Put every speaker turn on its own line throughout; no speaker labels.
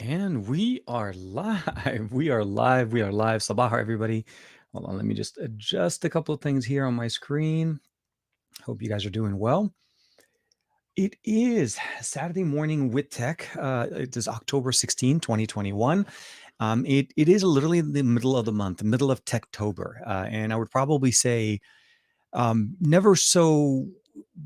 And we are live. We are live. We are live. Sabah, everybody. Hold on. Let me just adjust a couple of things here on my screen. Hope you guys are doing well. It is Saturday morning with tech. It is October 16, 2021. It is literally the middle of the month, the middle of Techtober. And I would probably say never so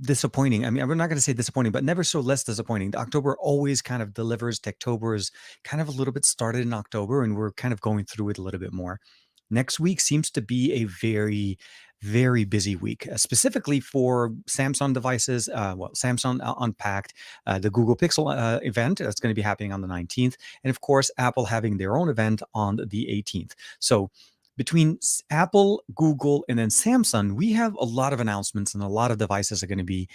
disappointing. I mean, I'm not going to say disappointing, but never so less disappointing. October always kind of delivers. Techtober is kind of a little bit started in October, and we're kind of going through it a little bit more. Next week seems to be a very, very busy week, specifically for Samsung devices. Samsung Unpacked, the Google Pixel event that's going to be happening on the 19th, and of course, Apple having their own event on the 18th. So between Apple, Google, and then Samsung, we have a lot of announcements and a lot of devices are going to be.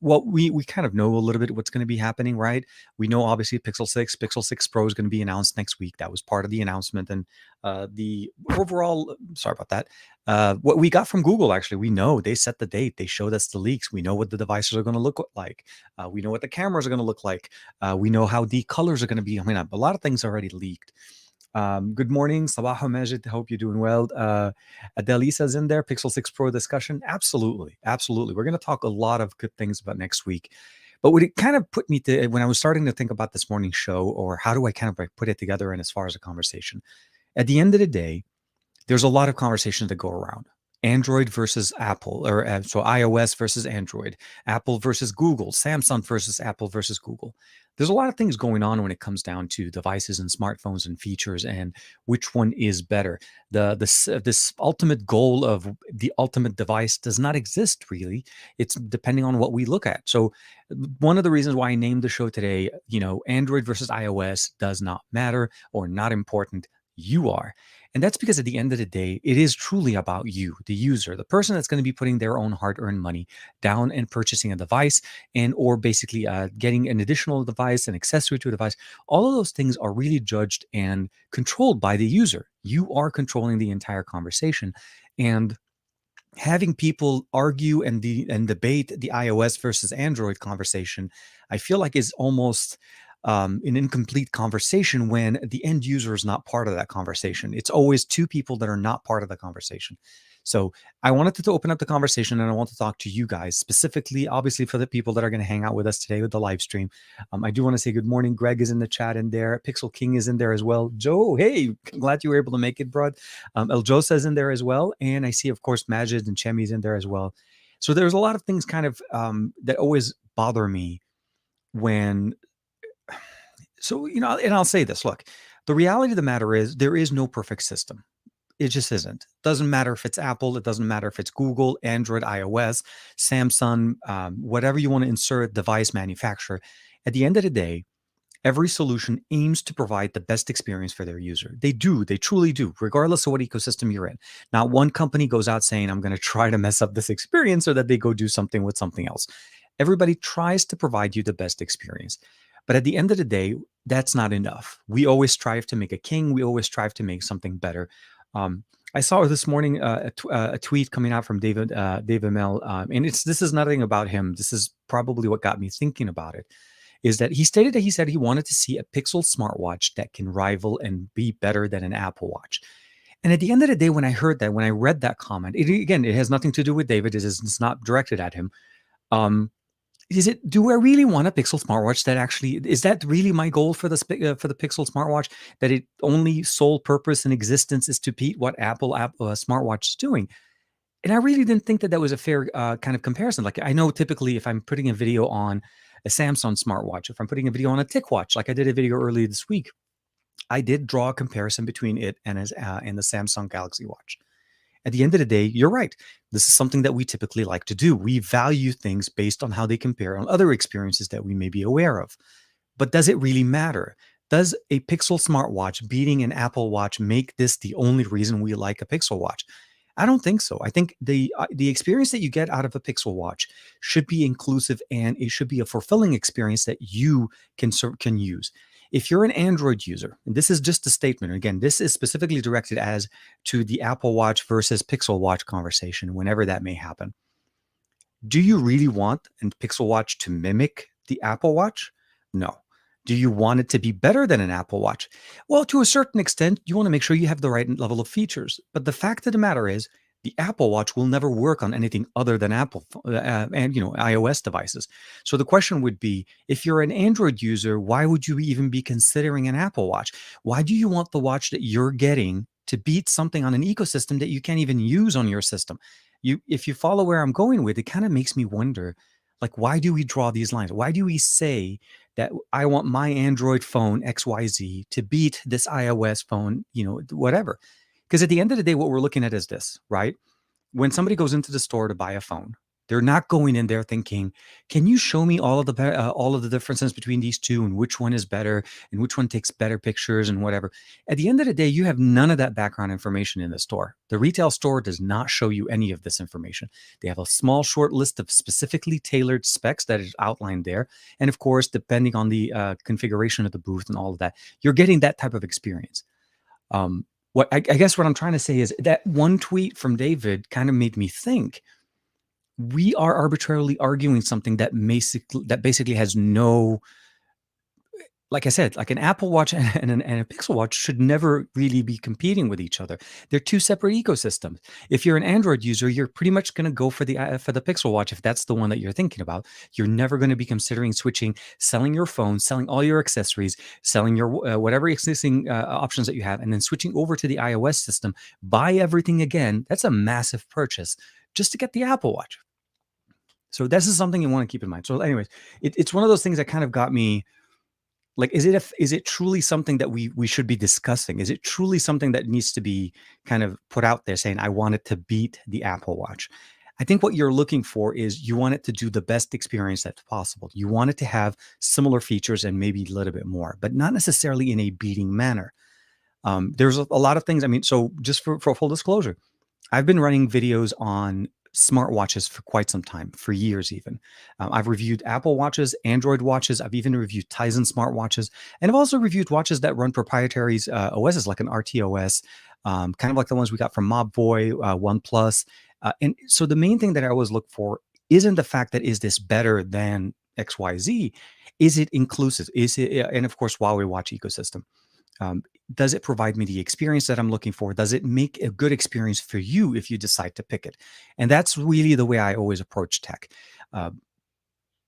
We kind of know a little bit what's going to be happening, right? We know obviously Pixel 6 Pro is going to be announced next week. That was part of the announcement, and the overall. Sorry about that. What we got from Google, actually, we know they set the date. They showed us the leaks. We know what the devices are going to look like. We know what the cameras are going to look like. We know how the colors are going to be. I mean, a lot of things are already leaked. Good morning, Sabah Majid. Hope you're doing well. Adelisa's in there. Pixel 6 Pro discussion. Absolutely. Absolutely. We're going to talk a lot of good things about next week. But what it kind of put me to, when I was starting to think about this morning's show, or how do I kind of like put it together in as far as a conversation, at the end of the day, there's a lot of conversations that go around. Android versus Apple, or so iOS versus Android, Apple versus Google, Samsung versus Apple versus Google. There's a lot of things going on when it comes down to devices and smartphones and features and which one is better. This ultimate goal of the ultimate device does not exist really. It's depending on what we look at. So one of the reasons why I named the show today, Android versus iOS does not matter or not important. You are. And that's because at the end of the day, it is truly about you, the user, the person that's going to be putting their own hard-earned money down and purchasing a device and or basically getting an additional device, an accessory to a device. All of those things are really judged and controlled by the user. You are controlling the entire conversation. And having people argue and debate the iOS versus Android conversation, I feel like is almost an incomplete conversation when the end user is not part of that conversation. It's always two people that are not part of the conversation. So I wanted to open up the conversation, and I want to talk to you guys specifically, obviously for the people that are going to hang out with us today with the live stream. I do want to say good morning. Greg is in the chat in there. Pixel King is in there as well. Joe, hey, glad you were able to make it, bro. El Josa's in there as well. And I see, of course, Majid and Chemi's in there as well. So there's a lot of things kind of that always bother me when and I'll say this, look, the reality of the matter is there is no perfect system. It just isn't. Doesn't matter if it's Apple. It doesn't matter if it's Google, Android, iOS, Samsung, whatever you want to insert device manufacturer. At the end of the day, every solution aims to provide the best experience for their user. They do. They truly do, regardless of what ecosystem you're in. Not one company goes out saying, I'm going to try to mess up this experience, or that they go do something with something else. Everybody tries to provide you the best experience. But at the end of the day, that's not enough. We always strive to make a king. We always strive to make something better. I saw this morning a tweet coming out from David Mel, and this is nothing about him. This is probably what got me thinking about it. Is that he stated that he said he wanted to see a Pixel smartwatch that can rival and be better than an Apple Watch. And at the end of the day, when I heard that, when I read that comment, it has nothing to do with David. It's not directed at him. Do I really want a Pixel smartwatch that actually, is that really my goal for the Pixel smartwatch, that it only sole purpose and existence is to beat what Apple smartwatch is doing? And I really didn't think that that was a fair kind of comparison. Like, I know typically if I'm putting a video on a Samsung smartwatch, if I'm putting a video on a TicWatch, like I did a video earlier this week, I did draw a comparison between it and the Samsung Galaxy Watch. At the end of the day, you're right. This is something that we typically like to do. We value things based on how they compare on other experiences that we may be aware of. But does it really matter? Does a Pixel smartwatch beating an Apple Watch make this the only reason we like a Pixel Watch? I don't think so. I think the experience that you get out of a Pixel Watch should be inclusive, and it should be a fulfilling experience that you can use. If you're an Android user, and this is just a statement, again, this is specifically directed as to the Apple Watch versus Pixel Watch conversation, whenever that may happen. Do you really want a Pixel Watch to mimic the Apple Watch? No. Do you want it to be better than an Apple Watch? Well, to a certain extent, you want to make sure you have the right level of features. But the fact of the matter is, the Apple Watch will never work on anything other than and iOS devices. So the question would be, if you're an Android user, why would you even be considering an Apple Watch? Why do you want the watch that you're getting to beat something on an ecosystem that you can't even use on your system? If you follow where I'm going with, it kind of makes me wonder, like, why do we draw these lines? Why do we say that I want my Android phone XYZ to beat this iOS phone, whatever? Because at the end of the day, what we're looking at is this, right? When somebody goes into the store to buy a phone, they're not going in there thinking, "Can you show me all of the differences between these two and which one is better and which one takes better pictures and whatever?" At the end of the day, you have none of that background information in the store. The retail store does not show you any of this information. They have a small, short list of specifically tailored specs that is outlined there, and of course, depending on the configuration of the booth and all of that, you're getting that type of experience. What I guess what I'm trying to say is that one tweet from David kind of made me think we are arbitrarily arguing something that basically has no, like I said, like an Apple Watch and a Pixel Watch should never really be competing with each other. They're two separate ecosystems. If you're an Android user, you're pretty much going to go for the Pixel Watch if that's the one that you're thinking about. You're never going to be considering switching, selling your phone, selling all your accessories, selling your whatever existing options that you have, and then switching over to the iOS system. Buy everything again. That's a massive purchase just to get the Apple Watch. So this is something you want to keep in mind. So, anyways, it's one of those things that kind of got me like, is it truly something that we should be discussing? Is it truly something that needs to be kind of put out there saying, I want it to beat the Apple Watch? I think what you're looking for is you want it to do the best experience that's possible. You want it to have similar features and maybe a little bit more, but not necessarily in a beating manner. There's a lot of things. I mean, so just for full disclosure, I've been running videos on smartwatches for quite some time, for years even. I've reviewed Apple watches, Android watches. I've even reviewed Tizen smartwatches, and I've also reviewed watches that run proprietary OSs like an RTOS, kind of like the ones we got from Mobvoi, OnePlus. And so the main thing that I always look for isn't the fact that is this better than XYZ? Is it inclusive? Is it, and of course, Huawei watch ecosystem. Um, does it provide me the experience that I'm looking for? Does it make a good experience for you if you decide to pick it? And that's really the way I always approach tech. Uh,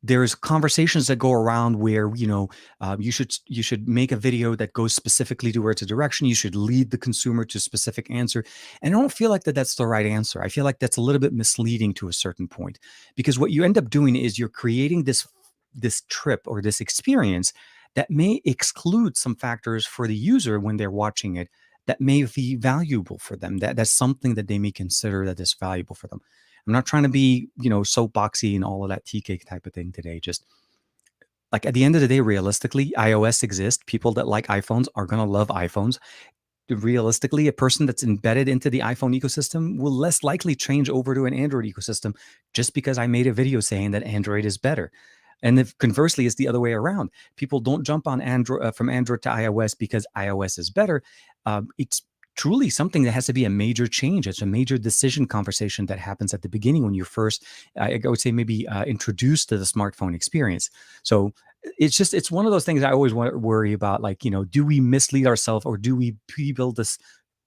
there's conversations that go around where you should make a video that goes specifically towards a direction. You should lead the consumer to a specific answer, and I don't feel like that's the right answer. I feel like that's a little bit misleading to a certain point, because what you end up doing is you're creating this trip or this experience that may exclude some factors for the user when they're watching it that may be valuable for them. That's something that they may consider that is valuable for them. I'm not trying to be, soapboxy and all of that TK type of thing today. Just like at the end of the day, realistically, iOS exists. People that like iPhones are going to love iPhones. Realistically, a person that's embedded into the iPhone ecosystem will less likely change over to an Android ecosystem just because I made a video saying that Android is better. And if conversely, it's the other way around. People don't jump on Android from Android to iOS because iOS is better. It's truly something that has to be a major change. It's a major decision conversation that happens at the beginning when you first, I would say, maybe introduced to the smartphone experience. So it's one of those things I always worry about. Like, do we mislead ourselves, or do we pre-build this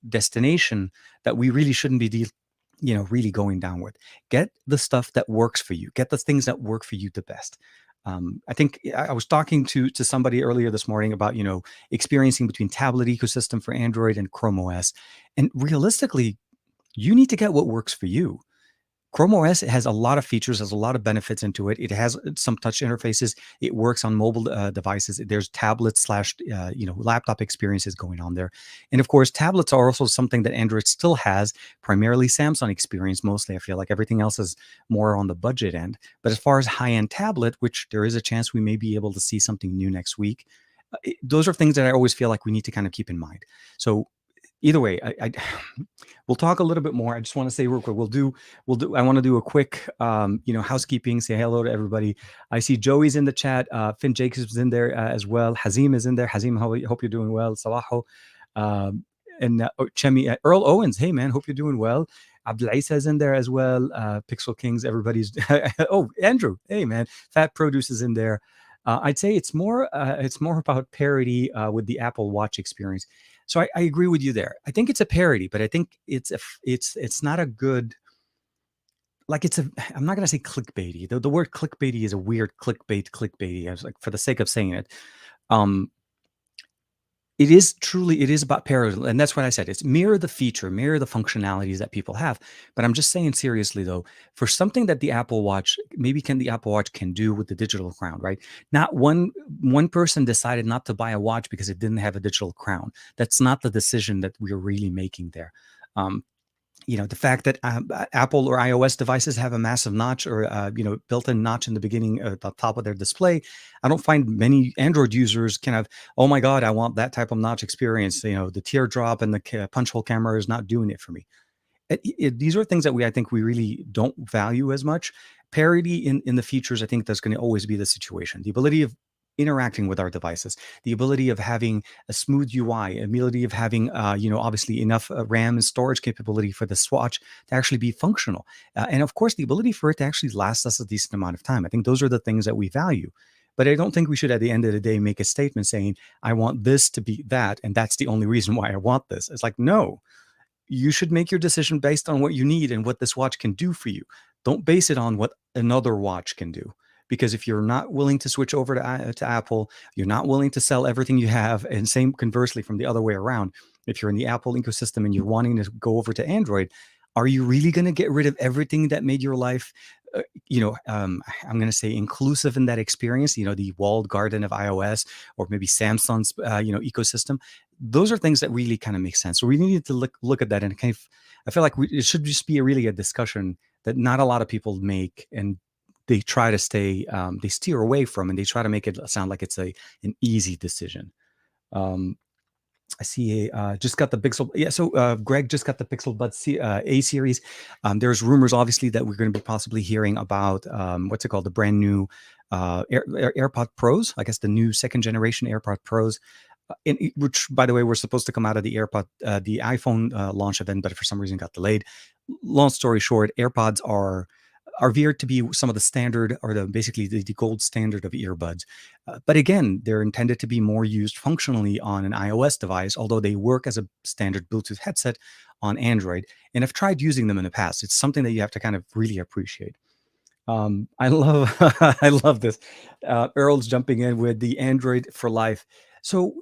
destination that we really shouldn't be really going down with? Get the stuff that works for you. Get the things that work for you the best. I think I was talking to somebody earlier this morning about, experiencing between tablet ecosystem for Android and Chrome OS. And realistically, you need to get what works for you. Chrome OS has a lot of features, has a lot of benefits into it. It has some touch interfaces. It works on mobile devices. There's tablet slash, laptop experiences going on there. And of course, tablets are also something that Android still has, primarily Samsung experience. Mostly, I feel like everything else is more on the budget end. But as far as high-end tablet, which there is a chance we may be able to see something new next week, those are things that I always feel like we need to kind of keep in mind. So either way, we'll talk a little bit more. I just want to say real quick, I want to do a quick, housekeeping, say hello to everybody. I see Joey's in the chat. Finn Jacobs is in there as well. Hazim is in there. Hazim, hope you're doing well. Salaho. And Chemi, Earl Owens. Hey man, hope you're doing well. Abdul Isa is in there as well. Pixel Kings, everybody's, oh, Andrew. Hey man, Fat Produce is in there. I'd say it's more about parity with the Apple Watch experience. So I agree with you there. I think it's a parody, but I think it's not a good, like, it's a, I'm not gonna say clickbaity. The word clickbaity is a weird clickbaity. I was like, for the sake of saying it. Um, it is about parallel, and that's what I said. It's mirror the feature, mirror the functionalities that people have. But I'm just saying seriously though, for something that the Apple Watch, maybe can the Apple Watch can do with the digital crown, right? Not one person decided not to buy a watch because it didn't have a digital crown. That's not the decision that we're really making there. Um, the fact that Apple or iOS devices have a massive notch, or built-in notch in the beginning at the top of their display. I don't find many Android users kind of, oh my god, I want that type of notch experience. The teardrop and the punch hole camera is not doing it for me. These are things that I think we really don't value as much. Parity in the features, I think that's going to always be the situation. The ability of interacting with our devices, the ability of having a smooth UI, ability of having, obviously enough RAM and storage capability for the Swatch to actually be functional, and of course the ability for it to actually last us a decent amount of time. I think those are the things that we value. But I don't think we should, at the end of the day, make a statement saying, I want this to be that, and that's the only reason why I want this. It's like, no, you should make your decision based on what you need and what this watch can do for you. Don't base it on what another watch can do. Because if you're not willing to switch over to Apple, you're not willing to sell everything you have. And same conversely from the other way around. If you're in the Apple ecosystem and you're wanting to go over to Android, are you really going to get rid of everything that made your life, I'm going to say inclusive in that experience, the walled garden of iOS, or maybe Samsung's, ecosystem? Those are things that really kind of make sense. So we need to look at that, and kind of, I feel like it should just be really a discussion that not a lot of people make, and they try to they steer away from, and they try to make it sound like it's an easy decision. Um, I see just got the Pixel. Yeah, so Greg just got the Pixel Buds A series. There's rumors, obviously, that we're going to be possibly hearing about what's it called, the brand new AirPod Pros. I guess the new second generation AirPod Pros, which, by the way, were supposed to come out of the iPhone launch event, but for some reason got delayed. Long story short, AirPods are veered to be some of the standard, or basically the gold standard of earbuds. But again, they're intended to be more used functionally on an iOS device, although they work as a standard Bluetooth headset on Android. And I've tried using them in the past. It's something that you have to kind of really appreciate. I love I love this. Earl's jumping in with the Android for life. So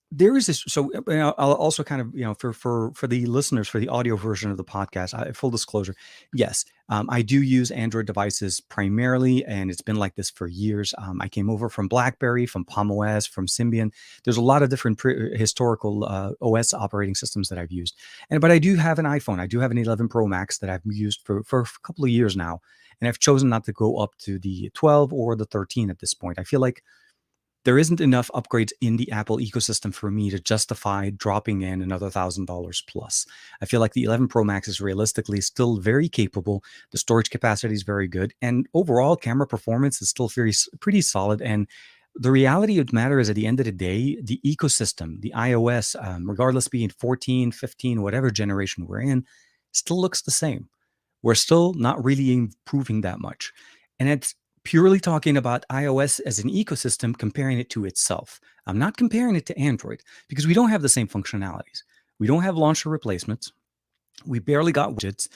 there is this. So I'll also kind of, for the listeners, for the audio version of the podcast, full disclosure, yes, I do use Android devices primarily, and it's been like this for years. I came over from BlackBerry, from Palm OS, from Symbian. There's a lot of different historical OS operating systems that I've used, but I do have an iPhone. I do have an 11 Pro Max that I've used for a couple of years now, and I've chosen not to go up to the 12 or the 13 at this point. I feel like there isn't enough upgrades in the Apple ecosystem for me to justify dropping in another $1,000 plus. I feel like the 11 Pro Max is realistically still very capable. The storage capacity is very good, and overall camera performance is still pretty solid. And the reality of the matter is, at the end of the day, the ecosystem, the iOS, regardless being 14, 15, whatever generation we're in, still looks the same. We're still not really improving that much. And it's purely talking about iOS as an ecosystem, comparing it to itself. I'm not comparing it to Android, because we don't have the same functionalities. We don't have launcher replacements. We barely got widgets.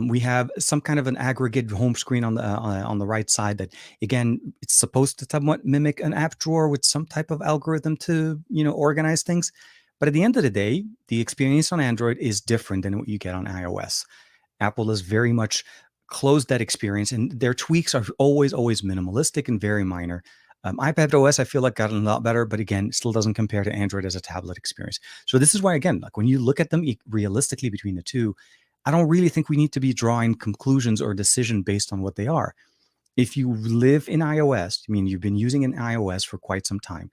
We have some kind of an aggregate home screen on the right side that, again, it's supposed to somewhat mimic an app drawer with some type of algorithm to, organize things. But at the end of the day, the experience on Android is different than what you get on iOS. Apple has very much closed that experience, and their tweaks are always minimalistic and very minor. iPad OS, I feel like, got a lot better, but again, still doesn't compare to Android as a tablet experience. So this is why, again, like when you look at them realistically between the two, I don't really think we need to be drawing conclusions or decision based on what they are. If you live in iOS, I mean, you've been using an iOS for quite some time.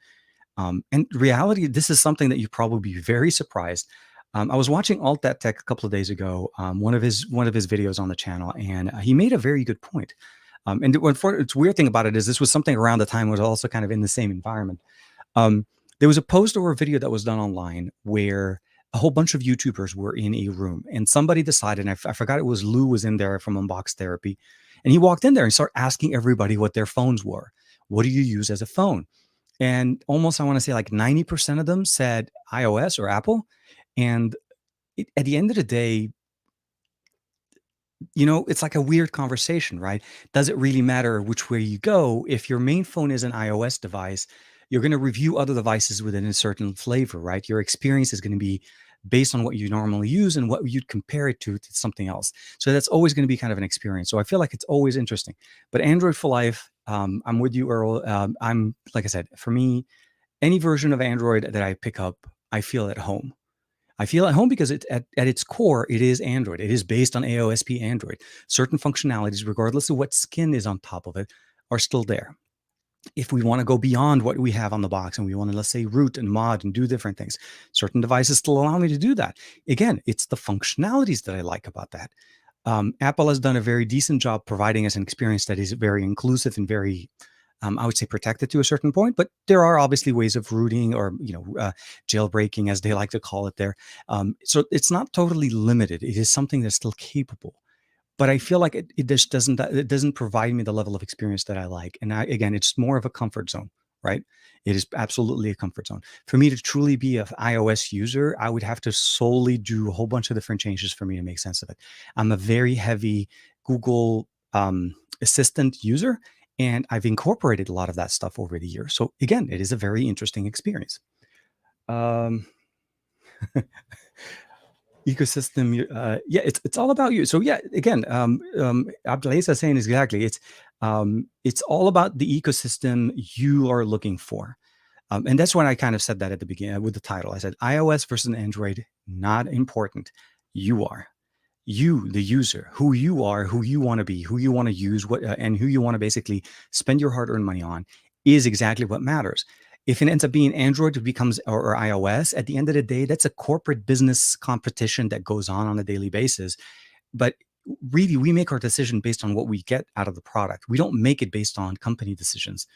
And reality, this is something that you'd probably be very surprised. I was watching Alt That Tech a couple of days ago, one of his videos on the channel, and he made a very good point. And it's weird thing about it is, this was something around the time was also kind of in the same environment. There was a post or a video that was done online where a whole bunch of YouTubers were in a room, and somebody decided, and I forgot, it was Lou was in there from Unbox Therapy, and he walked in there and started asking everybody what their phones were. What do you use as a phone? And almost, I want to say like 90% of them said iOS or Apple. And at the end of the day, it's like a weird conversation, right? Does it really matter which way you go? If your main phone is an iOS device, you're going to review other devices within a certain flavor, right? Your experience is going to be based on what you normally use and what you'd compare it to something else. So that's always going to be kind of an experience. So I feel like it's always interesting. But Android for life, I'm with you, Earl. I'm, like I said, for me, any version of Android that I pick up, I feel at home. I feel at home because at its core, it is Android. It is based on AOSP Android. Certain functionalities, regardless of what skin is on top of it, are still there. If we want to go beyond what we have on the box and we want to, let's say, root and mod and do different things, certain devices still allow me to do that. Again, it's the functionalities that I like about that. Apple has done a very decent job providing us an experience that is very inclusive and very, I would say, protected to a certain point. But there are obviously ways of rooting or jailbreaking, as they like to call it there. So it's not totally limited. It is something that's still capable. But I feel like it just doesn't provide me the level of experience that I like. And again, it's more of a comfort zone, right? It is absolutely a comfort zone. For me to truly be an iOS user, I would have to solely do a whole bunch of different changes for me to make sense of it. I'm a very heavy Google Assistant user, and I've incorporated a lot of that stuff over the years. So again, it is a very interesting experience. Um, ecosystem, yeah, it's all about you. So yeah, again, Abdelaziz is saying exactly, it's all about the ecosystem you are looking for. And that's when I kind of said that at the beginning with the title. I said iOS versus Android, not important. You are you, the user, who you are, who you want to be, who you want to use, what and who you want to basically spend your hard-earned money on is exactly what matters. If it ends up being Android, it becomes or iOS. At the end of the day, that's a corporate business competition that goes on a daily basis. But really, we make our decision based on what we get out of the product. We don't make it based on company decisions.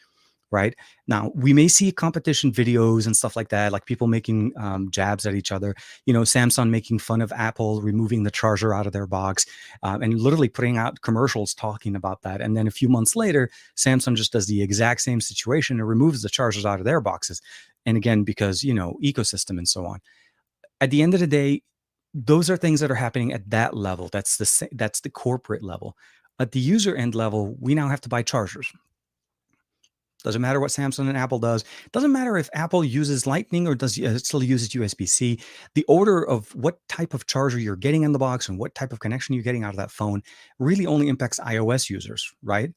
Right now, we may see competition videos and stuff like that, like people making jabs at each other. Samsung making fun of Apple removing the charger out of their box, and literally putting out commercials talking about that. And then a few months later, Samsung just does the exact same situation and removes the chargers out of their boxes. And again, because ecosystem and so on. At the end of the day, those are things that are happening at that level. That's the corporate level. At the user end level, we now have to buy chargers. Doesn't matter what Samsung and Apple does. Doesn't matter if Apple uses Lightning or does still uses USB-C. The order of what type of charger you're getting in the box and what type of connection you're getting out of that phone really only impacts iOS users, right?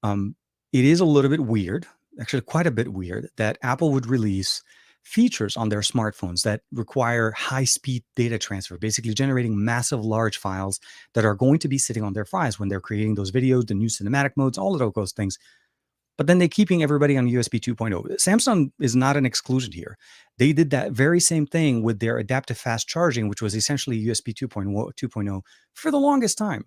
It is a little bit weird, actually quite a bit weird, that Apple would release features on their smartphones that require high-speed data transfer, basically generating massive large files that are going to be sitting on their files when they're creating those videos, the new cinematic modes, all of those things. But then they're keeping everybody on USB 2.0. Samsung is not an exclusion here. They did that very same thing with their adaptive fast charging, which was essentially USB 2.0 for the longest time.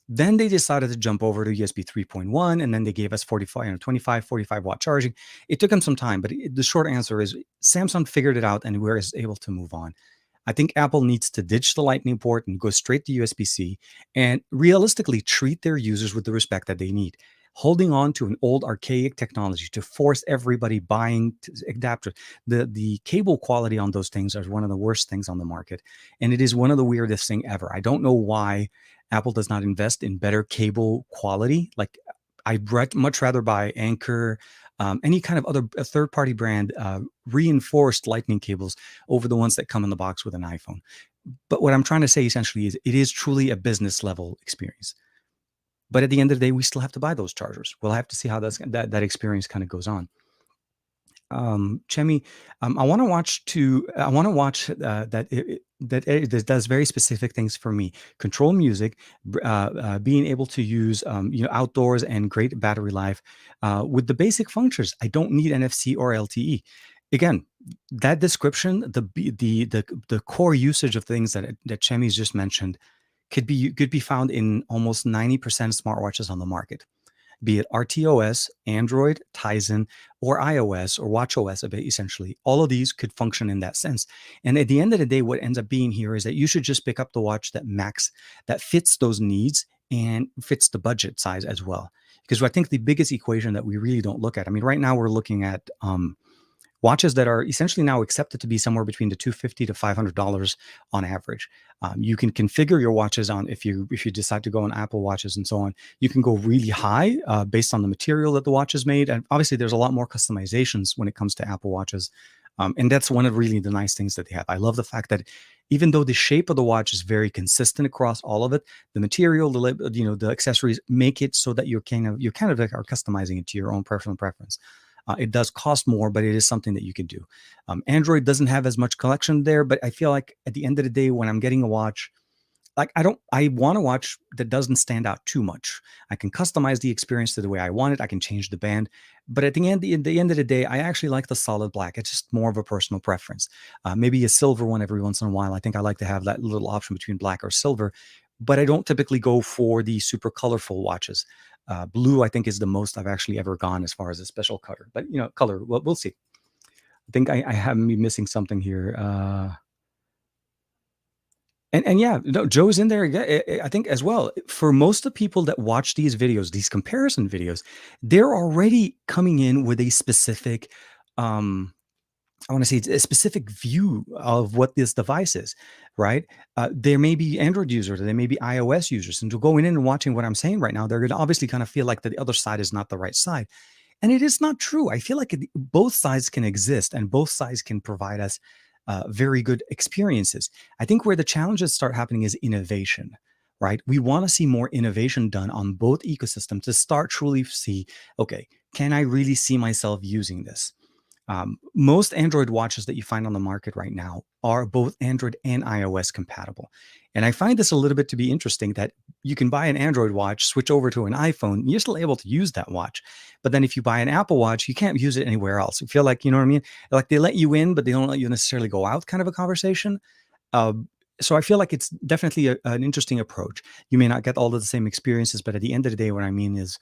Then they decided to jump over to USB 3.1, and then they gave us 25, 45 watt charging. It took them some time, but the short answer is Samsung figured it out and we're able to move on. I think Apple needs to ditch the Lightning port and go straight to USB-C and realistically treat their users with the respect that they need. Holding on to an old archaic technology to force everybody buying adapters. The cable quality on those things are one of the worst things on the market. And it is one of the weirdest thing ever. I don't know why Apple does not invest in better cable quality. Like I'd much rather buy Anchor, any kind of other third-party brand reinforced Lightning cables over the ones that come in the box with an iPhone. But what I'm trying to say essentially is it is truly a business level experience. But at the end of the day, we still have to buy those chargers. We'll have to see how that experience kind of goes on. Chemi, I want to watch that does very specific things for me. Control music, being able to use outdoors and great battery life with the basic functions. I don't need NFC or LTE. Again, that description, the core usage of things that Chemi's just mentioned could be found in almost 90% of smartwatches on the market, be it RTOS, Android, Tizen, or iOS or watchOS. Essentially, all of these could function in that sense. And at the end of the day, what ends up being here is that you should just pick up the watch that fits those needs and fits the budget size as well. because I think the biggest equation that we really don't look at, I mean, right now we're looking at watches that are essentially now accepted to be somewhere between the $250 to $500 on average. You can configure your watches on, if you decide to go on Apple watches and so on, you can go really high based on the material that the watch is made. And obviously there's a lot more customizations when it comes to Apple watches. And that's one of really the nice things that they have. I love the fact that even though the shape of the watch is very consistent across all of it, the material, the accessories make it so that you're kind of like are customizing it to your own personal preference. It does cost more, but it is something that you can do. Android doesn't have as much collection there, but I feel like at the end of the day, when I'm getting a watch, like I want a watch that doesn't stand out too much. I can customize the experience to the way I want it. I can change the band, but at the end of the day, I actually like the solid black. It's just more of a personal preference. Maybe a silver one every once in a while. I think I like to have that little option between black or silver, but I don't typically go for the super colorful watches. Blue, I think, is the most I've actually ever gone as far as a special color. But color, well, we'll see. I think I have me missing something here. And yeah, no, Joe's in there. Yeah, I think as well. For most of the people that watch these videos, these comparison videos, they're already coming in with a specific, I want to say a specific view of what this device is, right? There may be Android users, there may be iOS users, and to going in and watching what I'm saying right now, they're going to obviously kind of feel like the other side is not the right side. And it is not true. I feel like both sides can exist and both sides can provide us very good experiences. I think where the challenges start happening is innovation, right? We want to see more innovation done on both ecosystems to start truly see, okay, can I really see myself using this? Most Android watches that you find on the market right now are both Android and iOS compatible. And I find this a little bit to be interesting that you can buy an Android watch, switch over to an iPhone, you're still able to use that watch. But then if you buy an Apple Watch, you can't use it anywhere else. You feel like, you know what I mean? Like they let you in, but they don't let you necessarily go out kind of a conversation. So I feel like it's definitely an interesting approach. You may not get all of the same experiences, but at the end of the day, what I mean is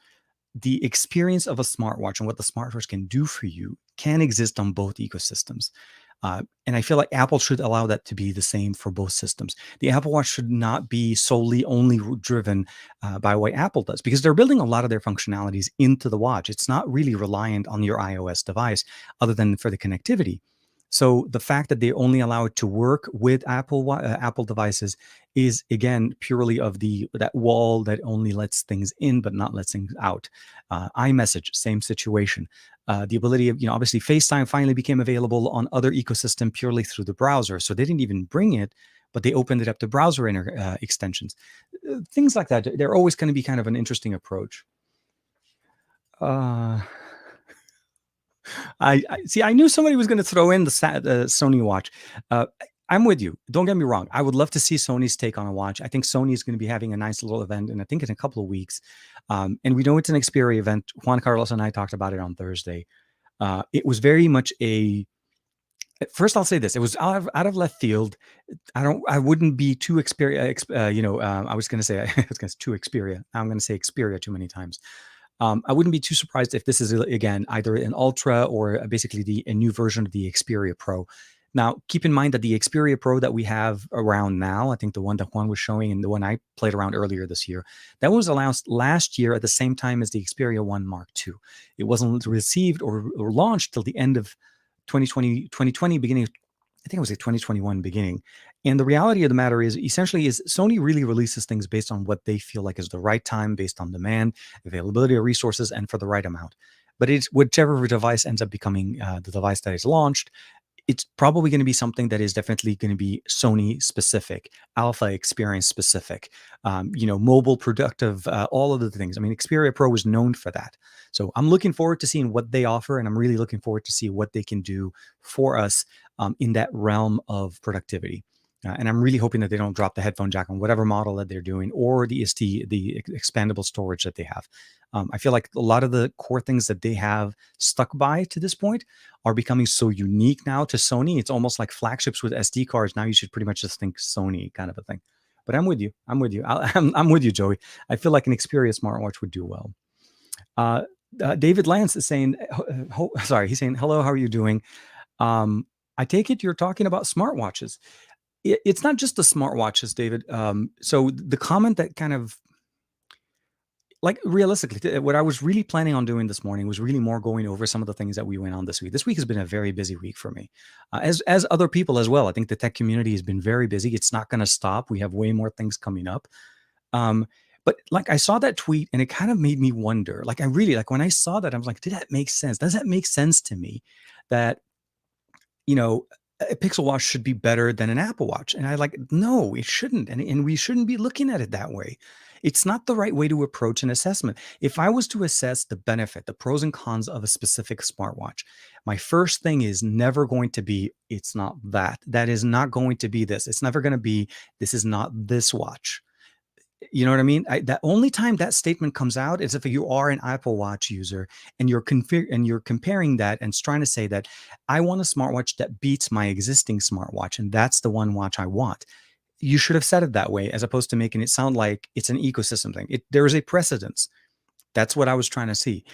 the experience of a smartwatch and what the smartwatch can do for you can exist on both ecosystems. And I feel like Apple should allow that to be the same for both systems. The Apple Watch should not be solely only driven by what Apple does, because they're building a lot of their functionalities into the watch. It's not really reliant on your iOS device other than for the connectivity. So the fact that they only allow it to work with Apple devices is again purely of that wall that only lets things in but not lets things out. iMessage, same situation. The ability of obviously FaceTime finally became available on other ecosystem purely through the browser. So they didn't even bring it, but they opened it up to browser extensions. Things like that. They're always going to be kind of an interesting approach. I see. I knew somebody was going to throw in the Sony watch. I'm with you. Don't get me wrong. I would love to see Sony's take on a watch. I think Sony is going to be having a nice little event, and I think in a couple of weeks. And we know it's an Xperia event. Juan Carlos and I talked about it on Thursday. It was very much first, I'll say this: it was out of left field. I wouldn't be too Xperia. I was going to say too Xperia. I'm going to say Xperia too many times. I wouldn't be too surprised if this is, again, either an Ultra or basically a new version of the Xperia Pro. Now, keep in mind that the Xperia Pro that we have around now, I think the one that Juan was showing and the one I played around earlier this year, that was announced last year at the same time as the Xperia 1 Mark II. It wasn't received or launched till the end of 2020, beginning of, I think it was like 2021 beginning. And the reality of the matter is Sony really releases things based on what they feel like is the right time, based on demand, availability of resources, and for the right amount. But it's whichever device ends up becoming the device that is launched, it's probably going to be something that is definitely going to be Sony specific, alpha experience specific, mobile productive, all of the things. I mean, Xperia Pro was known for that. So I'm looking forward to seeing what they offer, and I'm really looking forward to see what they can do for us in that realm of productivity. And I'm really hoping that they don't drop the headphone jack on whatever model that they're doing, or the expandable storage that they have. I feel like a lot of the core things that they have stuck by to this point are becoming so unique now to Sony. It's almost like flagships with SD cards. Now you should pretty much just think Sony kind of a thing. But I'm with you. I'm with you. I'm with you, Joey. I feel like an Xperia smartwatch would do well. David Lance is saying, he's saying, hello, how are you doing? I take it you're talking about smartwatches. It's not just the smartwatches, David. So the comment that kind of, like realistically, what I was really planning on doing this morning was really more going over some of the things that we went on this week. This week has been a very busy week for me, as other people as well. I think the tech community has been very busy. It's not going to stop. We have way more things coming up. Um, but like I saw that tweet and it kind of made me wonder. Like I really like when I saw that, I was like, did that make sense? Does that make sense to me? That you know, a Pixel Watch should be better than an Apple Watch. And I like, no, it shouldn't. And we shouldn't be looking at it that way. It's not the right way to approach an assessment. If I was to assess the benefit, the pros and cons of a specific smartwatch, my first thing is never going to be, it's not that. That is not going to be this. It's never going to be, this is not this watch. You know what I mean? That only time that statement comes out is if you are an Apple Watch user and you're comparing that and trying to say that I want a smartwatch that beats my existing smartwatch, and that's the one watch I want. You should have said it that way, as opposed to making it sound like it's an ecosystem thing. There is a precedence. That's what I was trying to see.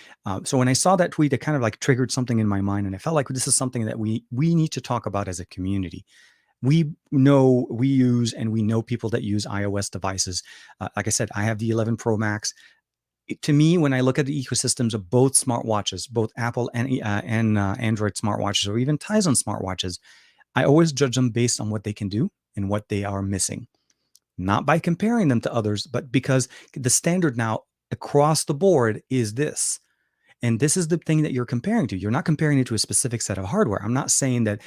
So when I saw that tweet, it kind of like triggered something in my mind, and I felt like this is something that we need to talk about as a community. We know we use and we know people that use iOS devices. Like I said, I have the 11 Pro Max. To me, when I look at the ecosystems of both smartwatches, both Apple and Android smartwatches, or even Tizen smartwatches, I always judge them based on what they can do and what they are missing. Not by comparing them to others, but because the standard now across the board is this. And this is the thing that you're comparing to. You're not comparing it to a specific set of hardware. I'm not saying that,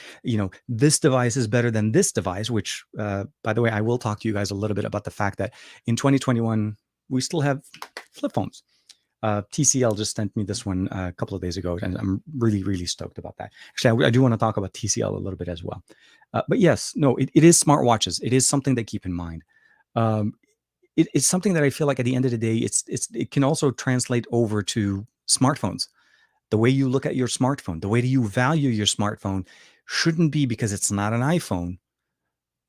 this device is better than this device, which, by the way, I will talk to you guys a little bit about the fact that in 2021, we still have flip phones. TCL just sent me this one a couple of days ago, and I'm really, really stoked about that. Actually, I do want to talk about TCL a little bit as well. But yes, no, it is smartwatches. It is something to keep in mind. Um, it's something that I feel like at the end of the day, it can also translate over to smartphones. The way you look at your smartphone, the way that you value your smartphone shouldn't be because it's not an iPhone.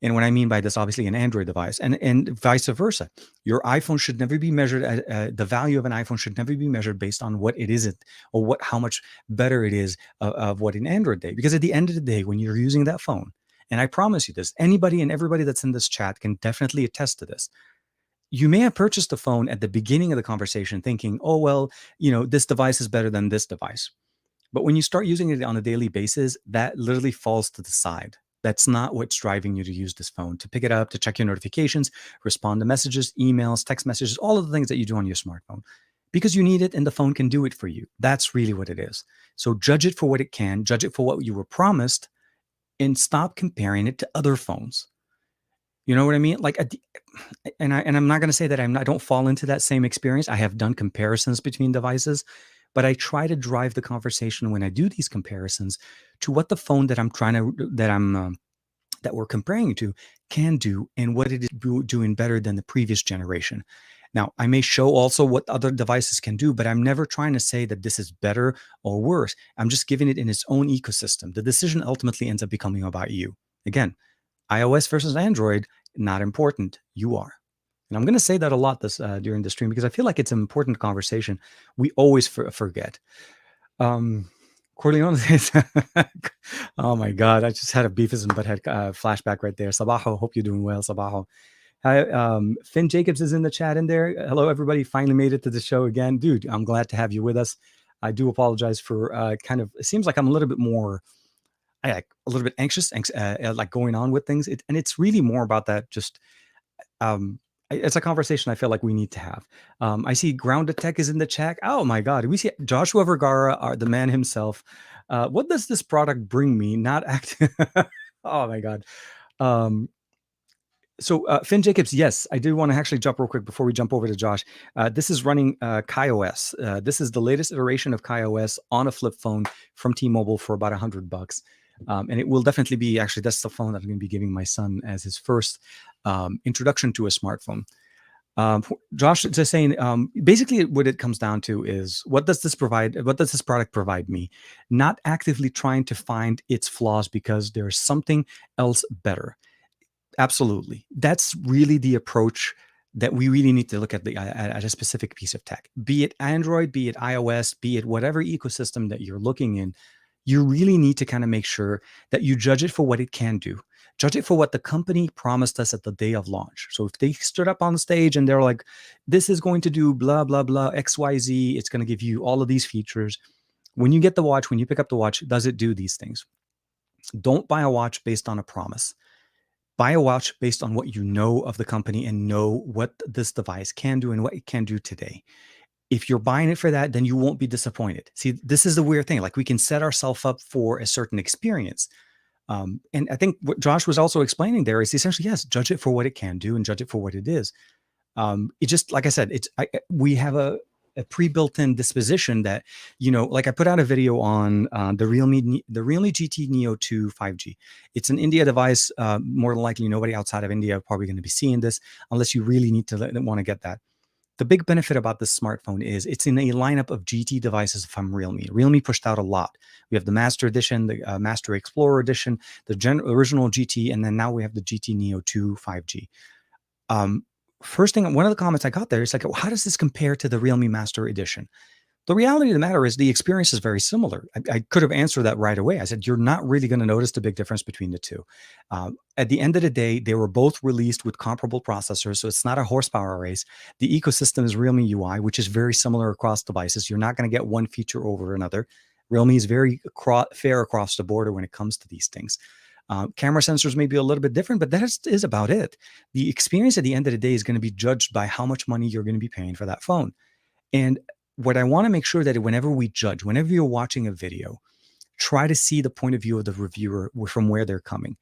And what I mean by this, obviously, an Android device, and vice versa. Your iPhone should never be measured at the value of an iPhone should never be measured based on what it isn't, or how much better it is of what an Android day. Because at the end of the day, when you're using that phone, and I promise you this, anybody and everybody that's in this chat can definitely attest to this. You may have purchased a phone at the beginning of the conversation thinking, oh, well, this device is better than this device. But when you start using it on a daily basis, that literally falls to the side. That's not what's driving you to use this phone, to pick it up, to check your notifications, respond to messages, emails, text messages, all of the things that you do on your smartphone. Because you need it and the phone can do it for you. That's really what it is. So judge it for what it can, judge it for what you were promised, and stop comparing it to other phones. You know what I mean? Like, I'm not going to say that I don't fall into that same experience. I have done comparisons between devices, but I try to drive the conversation when I do these comparisons to what the phone that we're comparing to can do and what it is doing better than the previous generation. Now, I may show also what other devices can do, but I'm never trying to say that this is better or worse. I'm just giving it in its own ecosystem. The decision ultimately ends up becoming about you. Again, iOS versus Android, not important. You are. And I'm going to say that a lot during the stream because I feel like it's an important conversation. We always forget. Corleone says, oh my God, I just had a Beavis and Butthead flashback right there. Sabaho, hope you're doing well, Sabaho. Hi, Finn Jacobs is in the chat in there. Hello, everybody. Finally made it to the show again. Dude, I'm glad to have you with us. I do apologize for it seems like I'm a little bit more a little bit anxious, like going on with things. And it's really more about that. Just, it's a conversation I feel like we need to have. I see Grounded Tech is in the chat. Oh my God. We see Joshua Vergara, the man himself. What does this product bring me? Not active. Oh my God. So Finn Jacobs, yes, I do want to actually jump real quick before we jump over to Josh. This is running KaiOS. This is the latest iteration of KaiOS on a flip phone from T-Mobile for about $100. And it will definitely be, actually, that's the phone that I'm going to be giving my son as his first introduction to a smartphone. Josh is saying, basically what it comes down to is, what does this product provide me? Not actively trying to find its flaws because there's something else better. Absolutely. That's really the approach that we really need to look at at a specific piece of tech, be it Android, be it iOS, be it whatever ecosystem that you're looking in. You really need to kind of make sure that you judge it for what it can do. Judge it for what the company promised us at the day of launch. So if they stood up on the stage and they're like, this is going to do blah, blah, blah, XYZ, it's going to give you all of these features. When you get the watch, when you pick up the watch, does it do these things? Don't buy a watch based on a promise. Buy a watch based on what you know of the company and know what this device can do and what it can do today. If you're buying it for that, then you won't be disappointed. See, this is the weird thing. Like, we can set ourselves up for a certain experience. And I think what Josh was also explaining there is essentially, yes, judge it for what it can do and judge it for what it is. It just, like I said, we have a pre-built-in disposition that, like, I put out a video on the Realme GT Neo 2 5G. It's an India device. More than likely, nobody outside of India are probably going to be seeing this unless you really need to want to get that. The big benefit about this smartphone is it's in a lineup of GT devices from Realme. Realme pushed out a lot. We have the Master Edition, the Master Explorer Edition, the original GT, and then now we have the GT Neo 2 5G. First thing, one of the comments I got there is like, how does this compare to the Realme Master Edition? The reality of the matter is the experience is very similar. I could have answered that right away. I said, you're not really going to notice the big difference between the two. At the end of the day, they were both released with comparable processors, so it's not a horsepower race. The ecosystem is Realme UI, which is very similar across devices. You're not going to get one feature over another. Realme is very fair across the board when it comes to these things. Camera sensors may be a little bit different, but that is about it. The experience at the end of the day is going to be judged by how much money you're going to be paying for that phone. And what I want to make sure that whenever we judge, whenever you're watching a video, try to see the point of view of the reviewer from where they're coming.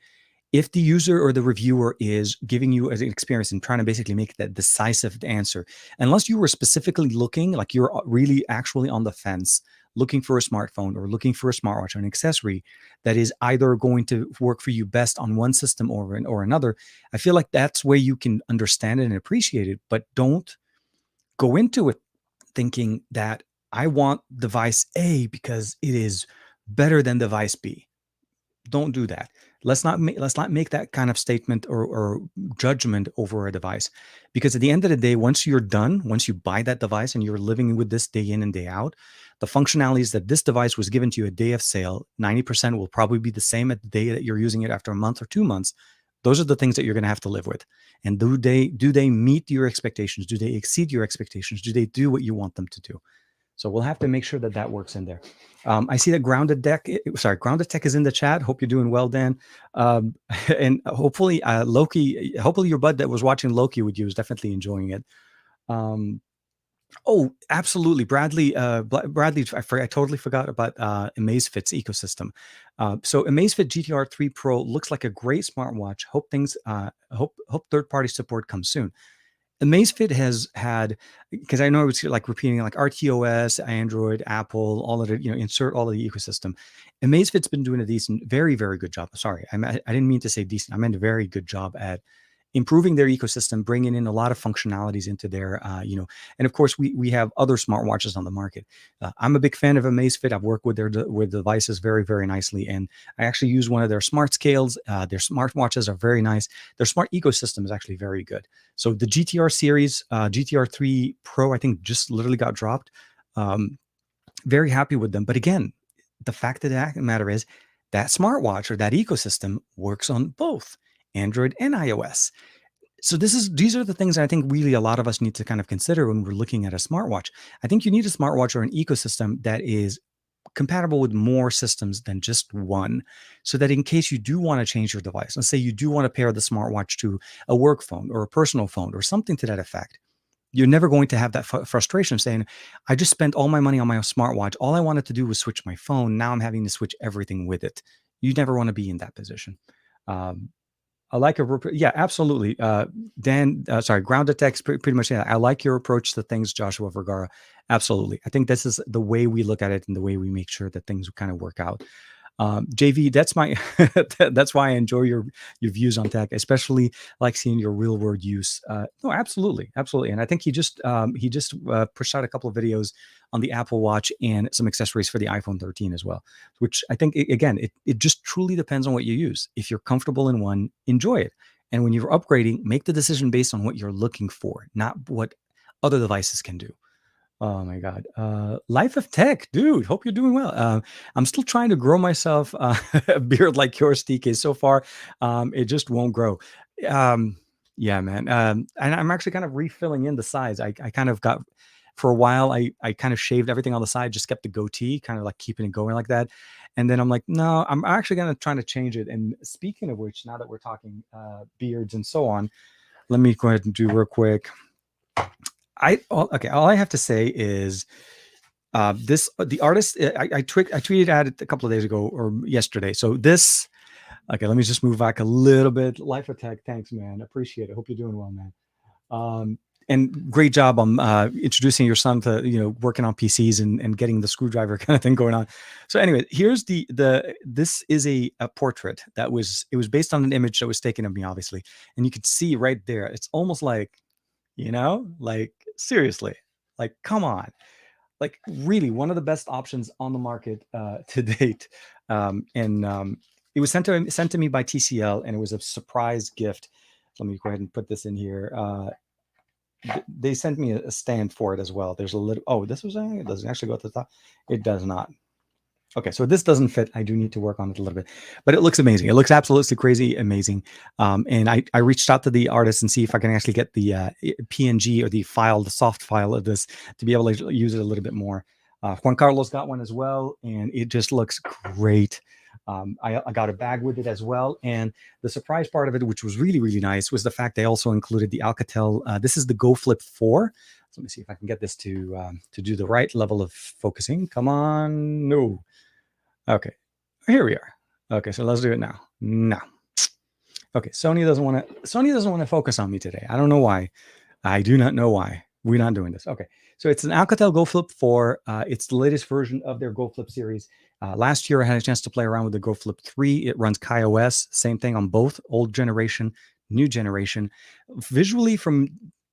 If the user or the reviewer is giving you an experience and trying to basically make that decisive answer, unless you were specifically looking, like you're really actually on the fence, looking for a smartphone or looking for a smartwatch or an accessory that is either going to work for you best on one system or another, I feel like that's where you can understand it and appreciate it. But don't go into it thinking that I want device A because it is better than device B. Don't do that. Let's not make that kind of statement or judgment over a device, because at the end of the day, once you're done, once you buy that device and you're living with this day in and day out, the functionalities that this device was given to you a day of sale, 90% will probably be the same at the day that you're using it after a month or 2 months. Those are the things that you're going to have to live with. And do they meet your expectations? Do they exceed your expectations? Do they do what you want them to do? So we'll have to make sure that that works in there. I see that Grounded Tech is in the chat. Hope you're doing well, Dan. And hopefully Loki, hopefully your bud that was watching Loki with you is definitely enjoying it. Oh, absolutely. Bradley, I totally forgot about Amazfit's ecosystem. So Amazfit GTR 3 Pro looks like a great smartwatch. Hope third-party support comes soon. Amazfit has had, because I know it's like repeating like RTOS, Android, Apple, all of it, insert all of the ecosystem. Amazfit's been doing a decent, very, very good job. Sorry, I didn't mean to say decent. I meant a very good job at improving their ecosystem, bringing in a lot of functionalities into their, and of course we have other smartwatches on the market. I'm a big fan of Amazfit. I've worked with their devices very, very nicely, and I actually use one of their smart scales. Their smartwatches are very nice. Their smart ecosystem is actually very good. So the GTR series, GTR 3 Pro, I think just literally got dropped. Very happy with them. But again, the fact of the matter is that smartwatch or that ecosystem works on both Android and iOS. So these are the things I think really a lot of us need to kind of consider when we're looking at a smartwatch. I think you need a smartwatch or an ecosystem that is compatible with more systems than just one, so that in case you do want to change your device, let's say you do want to pair the smartwatch to a work phone or a personal phone or something to that effect, you're never going to have that frustration of saying, I just spent all my money on my smartwatch. All I wanted to do was switch my phone. Now I'm having to switch everything with it. You never want to be in that position. I like yeah, absolutely. Dan, Grounded Text, pretty much. Yeah, I like your approach to things, Joshua Vergara. Absolutely. I think this is the way we look at it and the way we make sure that things kind of work out. JV, that's my, that's why I enjoy your views on tech, especially like seeing your real world use. No, absolutely. Absolutely. And I think he just pushed out a couple of videos on the Apple Watch and some accessories for the iPhone 13 as well, which I think, again, it just truly depends on what you use. If you're comfortable in one, enjoy it. And when you're upgrading, make the decision based on what you're looking for, not what other devices can do. Oh my God. Life of tech, dude. Hope you're doing well. I'm still trying to grow myself a beard like yours, TK. So far, it just won't grow. Um, yeah, man. And I'm actually kind of refilling in the sides. I kind of got for a while. I kind of shaved everything on the side, just kept the goatee, kind of like keeping it going like that. And then I'm like, no, I'm actually gonna try to change it. And speaking of which, now that we're talking beards and so on, let me go ahead and do real quick. Okay. All I have to say is the artist I tweeted at it a couple of days ago or yesterday. So this okay, let me just move back a little bit. Life Attack, thanks, man. Appreciate it. Hope you're doing well, man. Um, and great job on introducing your son to working on PCs and getting the screwdriver kind of thing going on. So anyway, here's the this is a portrait that was based on an image that was taken of me, obviously, and you could see right there. It's almost like like seriously, like come on, like really one of the best options on the market to date. And it was sent to me by TCL, and it was a surprise gift. Let me go ahead and put this in here. They sent me a stand for it as well. There's a little. Oh, this was it doesn't actually go at the top. It does not. Okay, so this doesn't fit. I do need to work on it a little bit, but it looks amazing. It looks absolutely crazy amazing. And I reached out to the artist and see if I can actually get the PNG or the file, the soft file of this to be able to use it a little bit more. Juan Carlos got one as well, and it just looks great. I got a bag with it as well. And the surprise part of it, which was really, really nice, was the fact they also included the Alcatel. This is the Go Flip 4. So let me see if I can get this to do the right level of focusing. Come on. No. Okay, here we are. Okay, so let's do it now. No. Okay, Sony doesn't want to focus on me today. I don't know why. I do not know why. We're not doing this. Okay, so it's an Alcatel Go Flip 4. It's the latest version of their Go Flip series. Last year, I had a chance to play around with the Go Flip 3. It runs KaiOS. Same thing on both old generation, new generation. Visually, from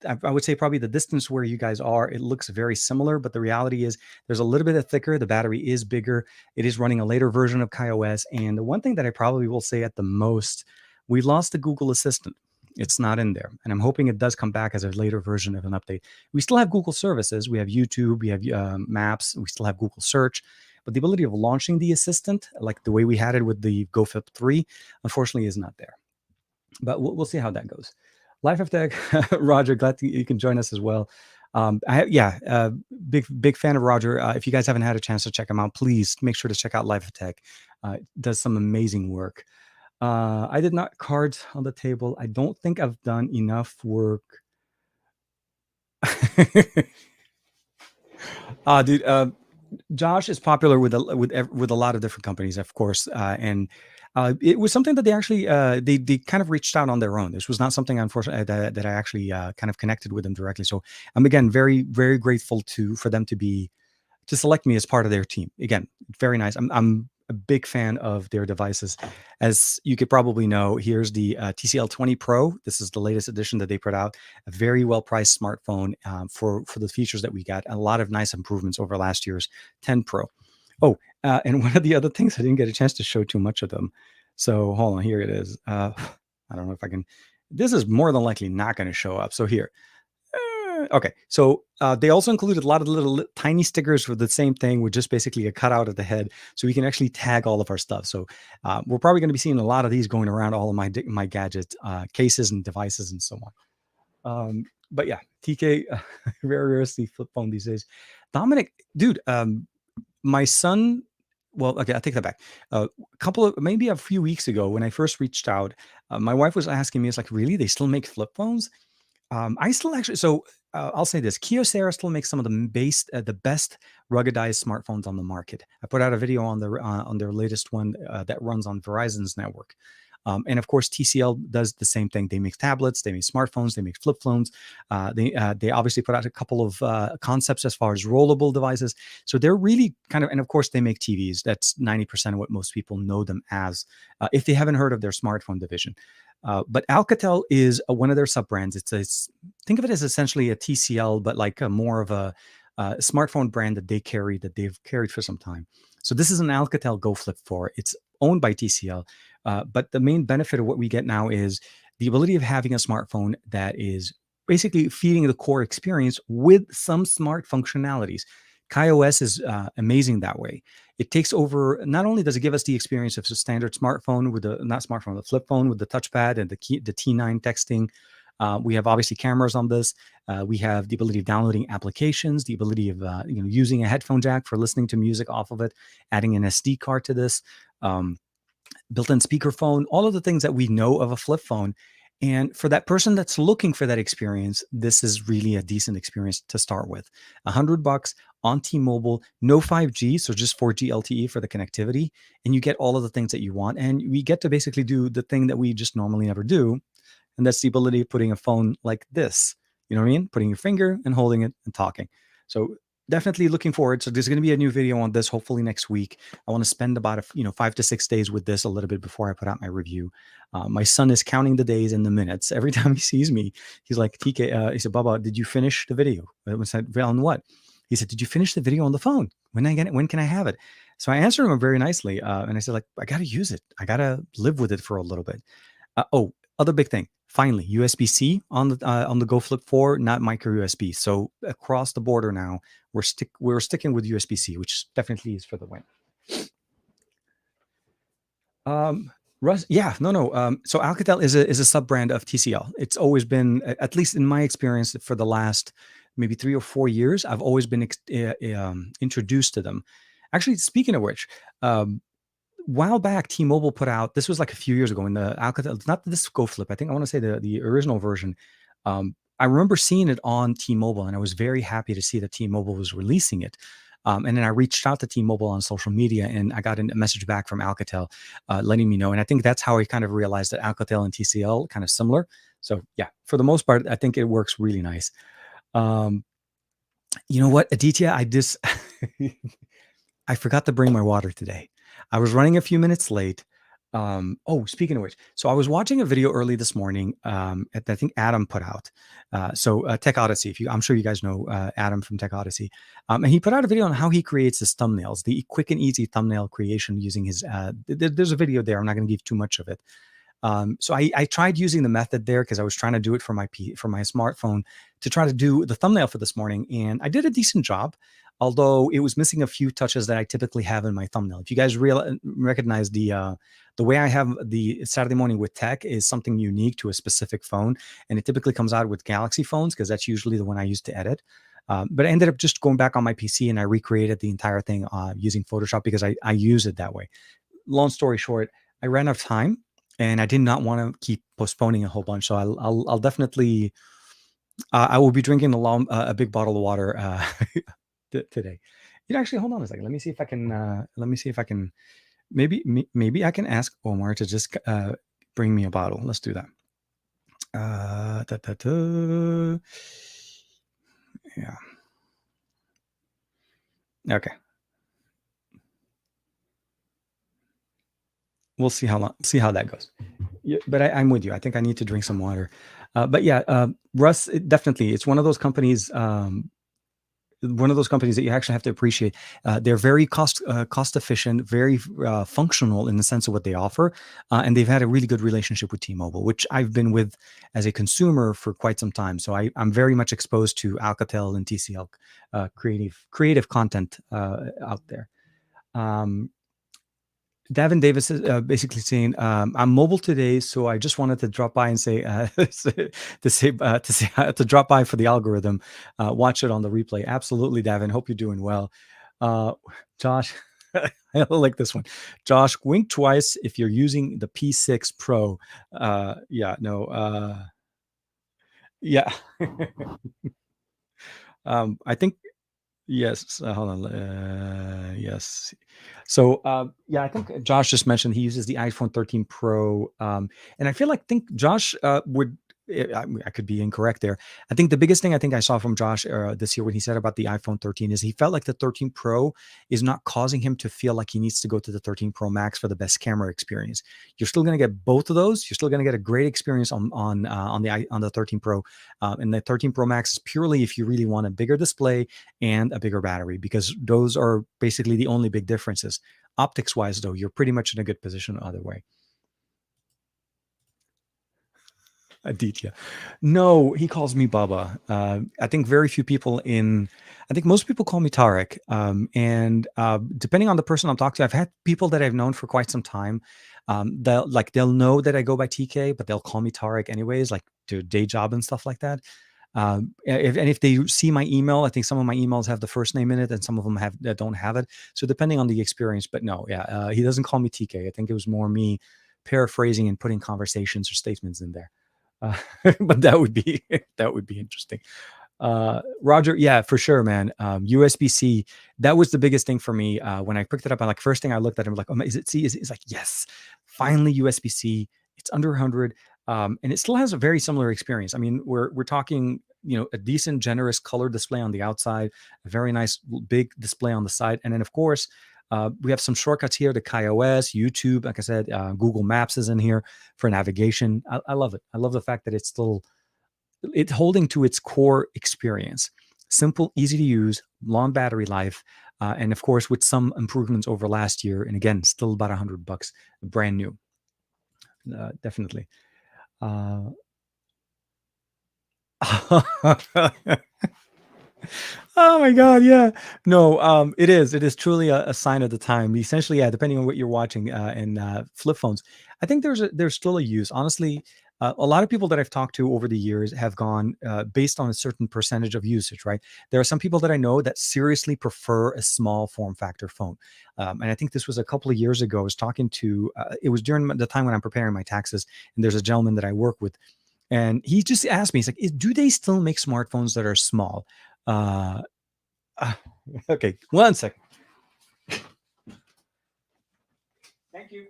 I would say probably the distance where you guys are, it looks very similar, but the reality is there's a little bit of thicker. The battery is bigger. It is running a later version of KaiOS. And the one thing that I probably will say at the most, we lost the Google Assistant. It's not in there. And I'm hoping it does come back as a later version of an update. We still have Google services. We have YouTube, we have Maps, we still have Google Search. But the ability of launching the assistant, like the way we had it with the Go Flip 3, unfortunately is not there. But we'll see how that goes. Life of Tech, Roger, glad you can join us as well. Big fan of Roger. If you guys haven't had a chance to check him out, please make sure to check out Life of Tech. Does some amazing work. I did not cards on the table. I don't think I've done enough work. Dude, Josh is popular with a lot of different companies, of course, and it was something that they actually they kind of reached out on their own. This was not something, unfortunately, that I actually kind of connected with them directly. So I'm again very very grateful for them to select me as part of their team. Again, very nice. I'm a big fan of their devices. As you could probably know, here's the TCL 20 Pro. This is the latest edition that they put out. A very well-priced smartphone for the features that we got. A lot of nice improvements over last year's 10 Pro. Oh, and one of the other things, I didn't get a chance to show too much of them. So hold on, here it is. I don't know if I can. This is more than likely not going to show up. So here. Okay, so they also included a lot of little tiny stickers for the same thing with just basically a cutout of the head, so we can actually tag all of our stuff. So we're probably going to be seeing a lot of these going around all of my gadgets, cases and devices and so on. But yeah, TK, very rare to see flip phone these days. Dominic, dude, my son. Well, okay, I take that back. Maybe a few weeks ago, when I first reached out, my wife was asking me, "It's like, really? They still make flip phones?" I still actually, so I'll say this: Kyocera still makes some of the best ruggedized smartphones on the market. I put out a video on their latest one that runs on Verizon's network. And of course, TCL does the same thing. They make tablets, they make smartphones, they make flip phones. They obviously put out a couple of concepts as far as rollable devices. So they're really kind of, and of course, they make TVs. That's 90% of what most people know them as, if they haven't heard of their smartphone division. But Alcatel is one of their sub brands. Think of it as essentially a TCL, but like more of a smartphone brand that they've carried for some time. So this is an Alcatel Go Flip 4. It's owned by TCL, but the main benefit of what we get now is the ability of having a smartphone that is basically feeding the core experience with some smart functionalities. KaiOS is amazing that way. It takes over. Not only does it give us the experience of a standard smartphone with the not smartphone, the flip phone with the touchpad and the T9 texting. We have obviously cameras on this. We have the ability of downloading applications, the ability of using a headphone jack for listening to music off of it, adding an SD card to this. Built-in speakerphone, all of the things that we know of a flip phone. And for that person that's looking for that experience, this is really a decent experience to start with. $100 on T-Mobile, no 5G, so just 4G LTE for the connectivity, and you get all of the things that you want. And we get to basically do the thing that we just normally never do, and that's the ability of putting a phone like this. You know what I mean? Putting your finger and holding it and talking. So definitely looking forward. So there's going to be a new video on this hopefully next week. I want to spend about 5 to 6 days with this a little bit before I put out my review. My son is counting the days and the minutes. Every time he sees me, he's like, TK, he said, Baba, did you finish the video? I said, on what? He said, did you finish the video on the phone? When can I have it? So I answered him very nicely. And I said, I got to use it. I got to live with it for a little bit. Other big thing. Finally, USB-C on the Go Flip 4, not micro USB. So across the border now, we're sticking with USB-C, which definitely is for the win. Russ, yeah, no. So Alcatel is a sub brand of TCL. It's always been, at least in my experience, for the last maybe 3 or 4 years, I've always been introduced to them. Actually, speaking of which, while back, T-Mobile put out, this was like a few years ago in the Alcatel, not this Go Flip, I think I want to say the original version. I remember seeing it on T-Mobile, and I was very happy to see that T-Mobile was releasing it. And then I reached out to T-Mobile on social media, and I got a message back from Alcatel letting me know. And I think that's how I kind of realized that Alcatel and TCL kind of similar. So yeah, for the most part, I think it works really nice. You know what, Aditya, I forgot to bring my water today. I was running a few minutes late. Speaking of which, so I was watching a video early this morning I think Adam put out. Tech Odyssey, I'm sure you guys know Adam from Tech Odyssey. And he put out a video on how he creates his thumbnails, the quick and easy thumbnail creation using his, there's a video there. I'm not going to give too much of it. So I tried using the method there because I was trying to do it for my smartphone to try to do the thumbnail for this morning. And I did a decent job, although it was missing a few touches that I typically have in my thumbnail. If you guys recognize the way I have the Saturday morning with tech is something unique to a specific phone. And it typically comes out with Galaxy phones because that's usually the one I use to edit. But I ended up just going back on my PC and I recreated the entire thing using Photoshop because I use it that way. Long story short, I ran out of time. And I did not want to keep postponing a whole bunch, so I'll definitely I will be drinking a big bottle of water today. Actually, hold on a second. Let me see if I can. Maybe I can ask Omar to just bring me a bottle. Let's do that. Yeah. Okay. We'll see how that goes. Yeah, but I'm with you. I think I need to drink some water. But yeah, Russ, it's one of those companies. That you actually have to appreciate. They're very cost efficient, very functional in the sense of what they offer, and they've had a really good relationship with T-Mobile, which I've been with as a consumer for quite some time. So I'm very much exposed to Alcatel and TCL creative content out there. Davin Davis is basically saying, "I'm mobile today, so I just wanted to drop by and say to drop by for the algorithm. Watch it on the replay." Absolutely, Davin. Hope you're doing well. Josh, I like this one. Josh, wink twice if you're using the P6 Pro. Yeah. I think. Yes, hold on. Yes. So, I think Josh just mentioned he uses the iPhone 13 Pro, and I think Josh would. I could be incorrect there. I think the biggest thing I think I saw from Josh this year when he said about the iPhone 13 is he felt like the 13 Pro is not causing him to feel like he needs to go to the 13 Pro Max for the best camera experience. You're still going to get both of those. You're still going to get a great experience on the 13 Pro, and the 13 Pro Max is purely if you really want a bigger display and a bigger battery, because those are basically the only big differences. Optics wise, though, you're pretty much in a good position either way. Aditya. No, he calls me Baba. I think very few people I think most people call me Tarek. And depending on the person I'm talking to, I've had people that I've known for quite some time. They'll know that I go by TK, but they'll call me Tarek anyways, like to day job and stuff like that. If they see my email, I think some of my emails have the first name in it, and some of them don't have it. So depending on the experience, but no, yeah, he doesn't call me TK. I think it was more me paraphrasing and putting conversations or statements in there. Uh, but that would be that would be interesting. Roger, yeah, for sure, man. USB-C, that was the biggest thing for me. When I picked it up, I like first thing I looked at, I'm like, oh, is it C? It's like, yes, finally USB-C. It's under 100, and it still has a very similar experience. I mean, we're talking, a decent, generous color display on the outside, a very nice big display on the side, and then of course. We have some shortcuts here to KaiOS, YouTube. Like I said, Google Maps is in here for navigation. I love it. I love the fact that it's holding to its core experience. Simple, easy to use, long battery life, and of course with some improvements over last year. And again, still about $100, brand new, definitely. Oh my God, yeah. No, it is truly a sign of the time. Essentially, yeah, depending on what you're watching, and flip phones, I think there's still a use. Honestly, a lot of people that I've talked to over the years have gone based on a certain percentage of usage, right? There are some people that I know that seriously prefer a small form factor phone. And I think this was a couple of years ago. I was talking to, it was during the time when I'm preparing my taxes, and there's a gentleman that I work with, and he just asked me, he's like, do they still make smartphones that are small? Uh, okay, one second. Thank you.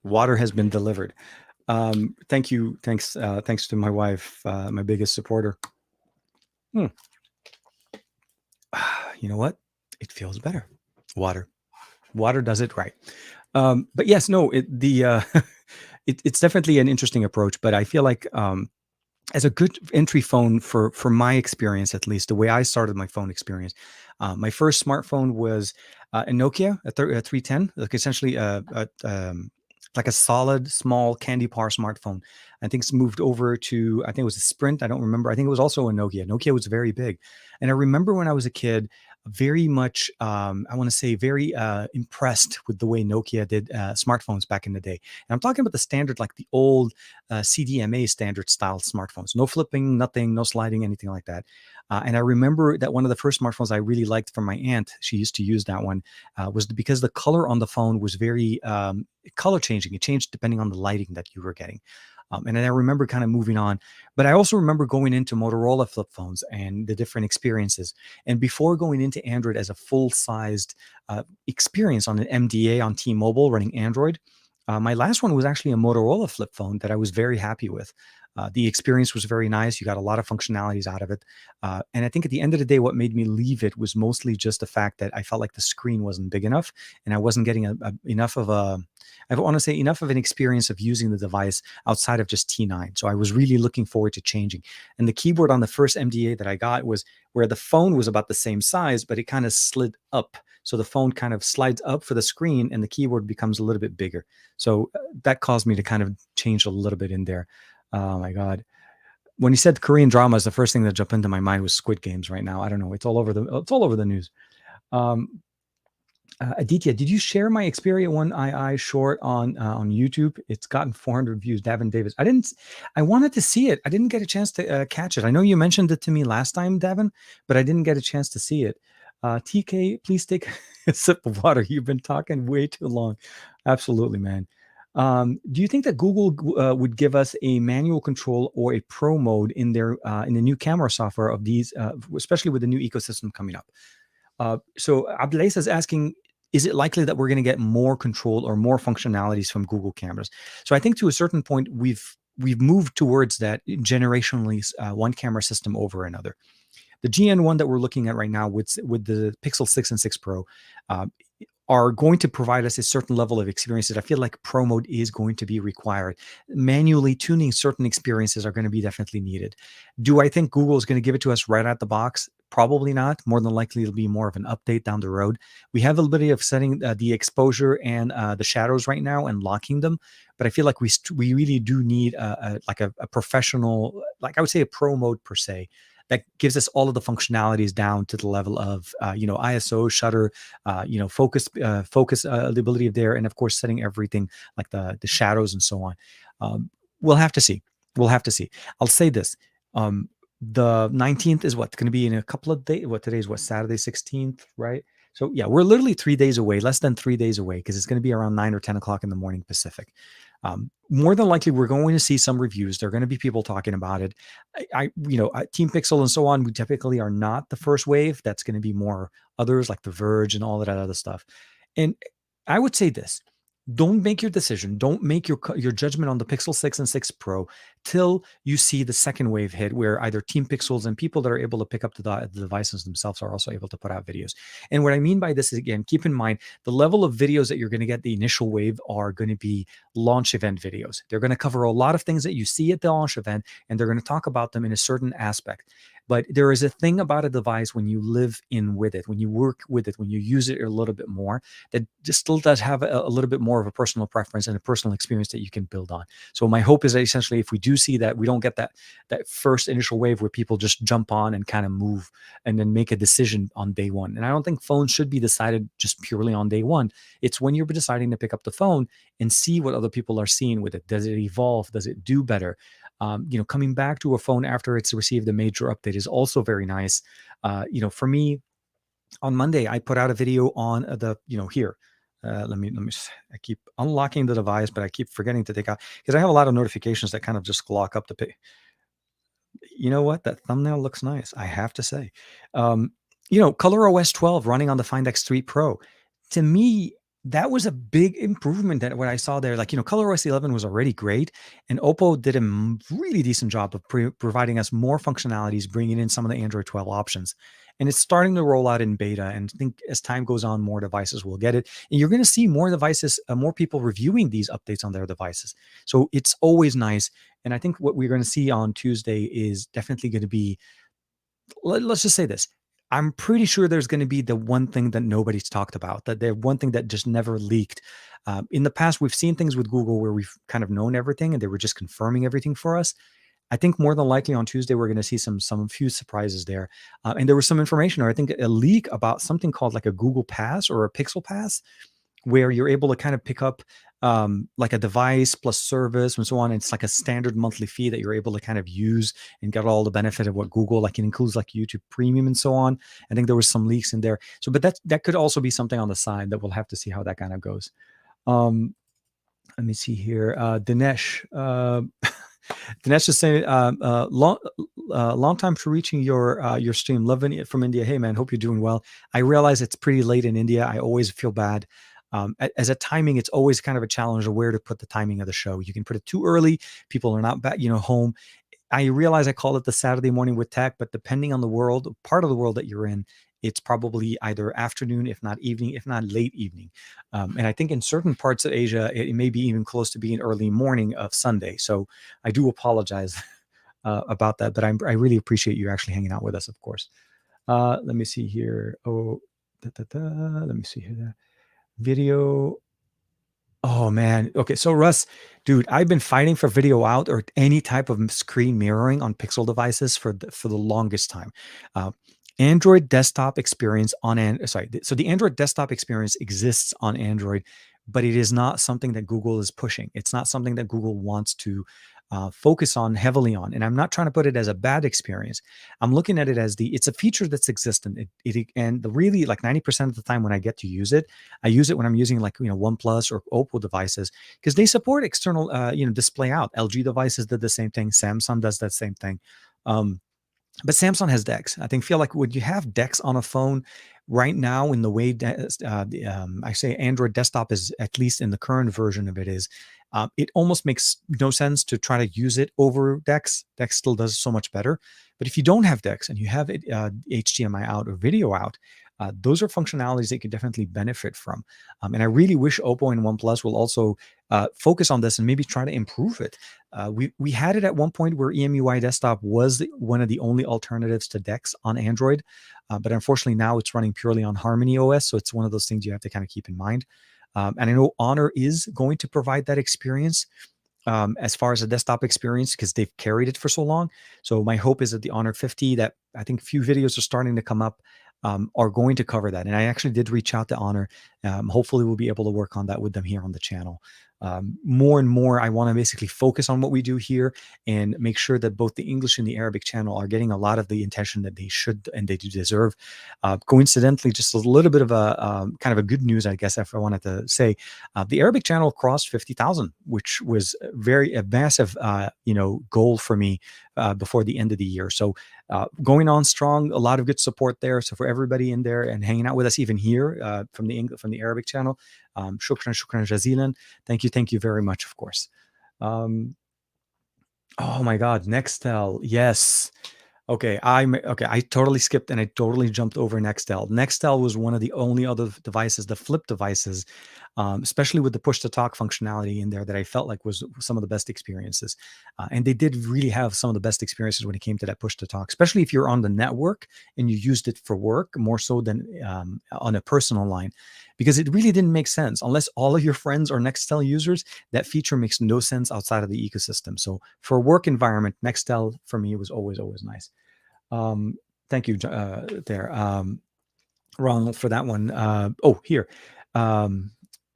Water has been delivered. Thank you. Thanks to my wife, my biggest supporter. Hmm. You know what? It feels better. Water does it right. But yes, no, it's definitely an interesting approach. But I feel like as a good entry phone for my experience, at least the way I started my phone experience, my first smartphone was a Nokia, a 310, like essentially like a solid small candy bar smartphone. I think it's moved over to, I think it was a Sprint. I don't remember. I think it was also a Nokia. Nokia was very big, and I remember when I was a kid, very much, I want to say, very impressed with the way Nokia did smartphones back in the day. And I'm talking about the standard, like the old CDMA standard style smartphones, no flipping, nothing, no sliding, anything like that. And I remember that one of the first smartphones I really liked from my aunt, she used to use that one, was because the color on the phone was very color changing. It changed depending on the lighting that you were getting. And then I remember kind of moving on, but I also remember going into Motorola flip phones and the different experiences. And before going into Android as a full-sized experience on an MDA on T-Mobile running Android, my last one was actually a Motorola flip phone that I was very happy with. The experience was very nice. You got a lot of functionalities out of it. And I think at the end of the day, what made me leave it was mostly just the fact that I felt like the screen wasn't big enough, and I wasn't getting enough of I want to say enough of an experience of using the device outside of just T9. So I was really looking forward to changing. And the keyboard on the first MDA that I got was where the phone was about the same size, but it kind of slid up. So the phone kind of slides up for the screen and the keyboard becomes a little bit bigger. So that caused me to kind of change a little bit in there. Oh my God. When you said Korean dramas, the first thing that jumped into my mind was Squid Games right now. I don't know. It's all over the news. Aditya, did you share my Xperia 1II short on YouTube? It's gotten 400 views. Davin Davis. I didn't. I wanted to see it. I didn't get a chance to catch it. I know you mentioned it to me last time, Davin, but I didn't get a chance to see it. TK, please take a sip of water. You've been talking way too long. Absolutely, man. Do you think that Google would give us a manual control or a pro mode in the new camera software of these, especially with the new ecosystem coming up? So Abdelaziz is asking, is it likely that we're going to get more control or more functionalities from Google cameras? So I think to a certain point, we've moved towards that generationally, one camera system over another. The GN1 that we're looking at right now with the Pixel 6 and 6 Pro, are going to provide us a certain level of experiences. I feel like Pro mode is going to be required. Manually tuning certain experiences are going to be definitely needed. Do I think Google is going to give it to us right out the box? Probably not. More than likely, it'll be more of an update down the road. We have the ability of setting the exposure and the shadows right now and locking them, but I feel like we really do need a professional, like I would say a Pro mode per se, that gives us all of the functionalities down to the level of ISO, shutter, focus the ability of there, and of course setting everything like the shadows and so on. We'll have to see. We'll have to see. I'll say this. The 19th is what going to be in a couple of days. What today is what Saturday 16th, right? So yeah, we're literally 3 days away, less than 3 days away, because it's going to be around 9 or 10 o'clock in the morning Pacific. More than likely, we're going to see some reviews. There are going to be people talking about it. Team Pixel and so on, we typically are not the first wave. That's going to be more others like The Verge and all of that other stuff. And I would say this: don't make your decision. Don't make your judgment on the Pixel 6 and 6 Pro till you see the second wave hit, where either Team Pixels and people that are able to pick up the devices themselves are also able to put out videos. And what I mean by this is, again, keep in mind the level of videos that you're going to get the initial wave are going to be launch event videos. They're going to cover a lot of things that you see at the launch event, and they're going to talk about them in a certain aspect. But there is a thing about a device when you live in with it, when you work with it, when you use it a little bit more, that just still does have a little bit more of a personal preference and a personal experience that you can build on. So my hope is that essentially, if we do see that, we don't get that first initial wave where people just jump on and kind of move and then make a decision on day one. And I don't think phones should be decided just purely on day one. It's when you're deciding to pick up the phone and see what other people are seeing with it. Does it evolve? Does it do better? Coming back to a phone after it's received a major update is also very nice. For me, on Monday, I put out a video on here. Let me. I keep unlocking the device, but I keep forgetting to take out, because I have a lot of notifications that kind of just lock up the pay. You know what? That thumbnail looks nice, I have to say. ColorOS 12 running on the Find X3 Pro. To me, that was a big improvement that what I saw there. Like, ColorOS 11 was already great, and Oppo did a really decent job of providing us more functionalities, bringing in some of the Android 12 options. And it's starting to roll out in beta. And I think as time goes on, more devices will get it. And you're going to see more devices, more people reviewing these updates on their devices. So it's always nice. And I think what we're going to see on Tuesday is definitely going to be, let's just say this. I'm pretty sure there's going to be the one thing that nobody's talked about, that there's one thing that just never leaked. In the past, we've seen things with Google where we've kind of known everything and they were just confirming everything for us. I think more than likely on Tuesday, we're going to see some few surprises there. And there was some information, or I think a leak about something called like a Google Pass or a Pixel Pass, where you're able to kind of pick up like a device plus service and so on. It's like a standard monthly fee that you're able to kind of use and get all the benefit of what Google, like it includes like YouTube Premium and so on. I think there was some leaks in there. So, but that could also be something on the side that we'll have to see how that kind of goes. Let me see here. Dinesh. Dinesh is saying, long time for reaching your stream. Loving it from India. Hey man, hope you're doing well. I realize it's pretty late in India. I always feel bad. As a timing, it's always kind of a challenge of where to put the timing of the show. You can put it too early. People are not back, home. I realize I call it the Saturday morning with tech, but depending on the world, part of the world that you're in, it's probably either afternoon, if not evening, if not late evening. And I think in certain parts of Asia, it may be even close to being early morning of Sunday. So I do apologize about that, but I really appreciate you actually hanging out with us, of course. Let me see here. Let me see here. Video. Oh man. Okay. So Russ, dude, I've been fighting for video out or any type of screen mirroring on Pixel devices for the longest time. Android desktop experience so the Android desktop experience exists on Android, but it is not something that Google is pushing. It's not something that Google wants to focus on heavily on. And I'm not trying to put it as a bad experience. I'm looking at it as it's a feature that's existent. And the really like 90% of the time when I get to use it, I use it when I'm using like, OnePlus or Oppo devices, because they support external, display out. LG devices did the same thing. Samsung does that same thing. But Samsung has DeX. I feel like when you have DeX on a phone right now, in the way I say Android desktop is, at least in the current version of it, is it almost makes no sense to try to use it over DeX. DeX still does so much better. But if you don't have DeX and you have it HDMI out or video out, Those are functionalities that you could definitely benefit from. And I really wish Oppo and OnePlus will also focus on this and maybe try to improve it. We had it at one point where EMUI desktop was one of the only alternatives to DeX on Android, but unfortunately now it's running purely on Harmony OS, so it's one of those things you have to kind of keep in mind. And I know Honor is going to provide that experience as far as a desktop experience because they've carried it for so long. So my hope is that the Honor 50, that I think a few videos are starting to come up, are going to cover that. And I actually did reach out to Honor. Hopefully we'll be able to work on that with them here on the channel. More and more, I want to basically focus on what we do here and make sure that both the English and the Arabic channel are getting a lot of the attention that they should and they do deserve. Coincidentally, just a little bit of a kind of a good news, I guess, if I wanted to say, the Arabic channel crossed 50,000, which was a massive, goal for me before the end of the year. So going on strong, a lot of good support there. So for everybody in there and hanging out with us, even here from the Arabic channel, shukran jazilan. Thank you very much, of course. Oh my God, Nextel, yes. Okay, I totally skipped and I totally jumped over Nextel. Nextel was one of the only other devices, the flip devices, especially with the push to talk functionality in there, that I felt like was some of the best experiences. And they did really have some of the best experiences when it came to that push to talk, especially if you're on the network and you used it for work more so than on a personal line, because it really didn't make sense unless all of your friends are Nextel users. That feature makes no sense outside of the ecosystem. So for a work environment, Nextel for me was always nice. Thank you there, Ronald, for that one. Here.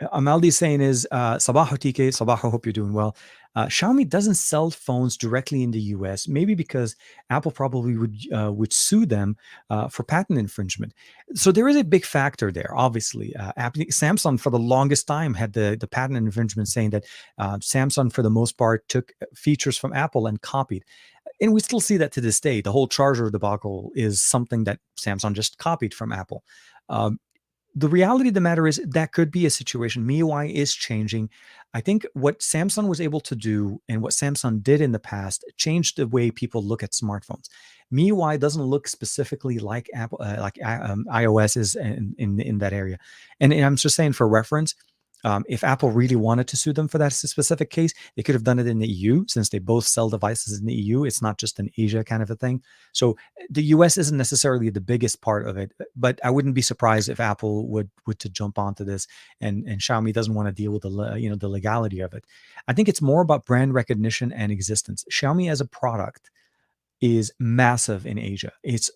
Amaldi saying is, Sabaho TK, Sabaho, hope you're doing well. Xiaomi doesn't sell phones directly in the US, maybe because Apple probably would sue them for patent infringement. So there is a big factor there, obviously. Samsung, for the longest time, had the patent infringement saying that Samsung, for the most part, took features from Apple and copied. And we still see that to this day. The whole charger debacle is something that Samsung just copied from Apple. The reality of the matter is that could be a situation. MIUI is changing. I think what Samsung was able to do and what Samsung did in the past changed the way people look at smartphones. MIUI doesn't look specifically like Apple, iOS is in that area. And I'm just saying for reference, if Apple really wanted to sue them for that specific case, they could have done it in the EU, since they both sell devices in the EU. It's not just an Asia kind of a thing. So the US isn't necessarily the biggest part of it, but I wouldn't be surprised if Apple would to jump onto this, and Xiaomi doesn't want to deal with the legality of it. I think it's more about brand recognition and existence. Xiaomi as a product is massive in Asia. It's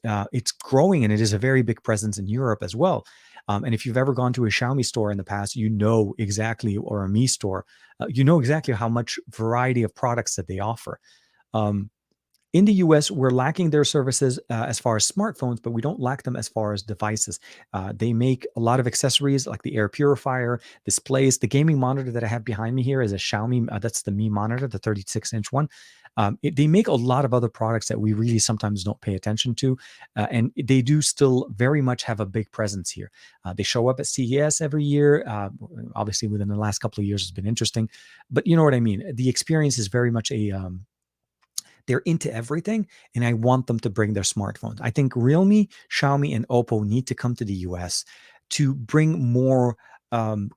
growing, and it is a very big presence in Europe as well. And if you've ever gone to a Xiaomi store in the past, you know exactly, or a Mi store, you know exactly how much variety of products that they offer. In the US, we're lacking their services as far as smartphones, but we don't lack them as far as devices. They make a lot of accessories like the air purifier, displays. The gaming monitor that I have behind me here is a Xiaomi, that's the Mi monitor, the 36-inch one. They make a lot of other products that we really sometimes don't pay attention to. And they do still very much have a big presence here. They show up at CES every year. Obviously, within the last couple of years, it's been interesting. But you know what I mean? The experience is very much they're into everything, and I want them to bring their smartphones. I think Realme, Xiaomi, and Oppo need to come to the US to bring more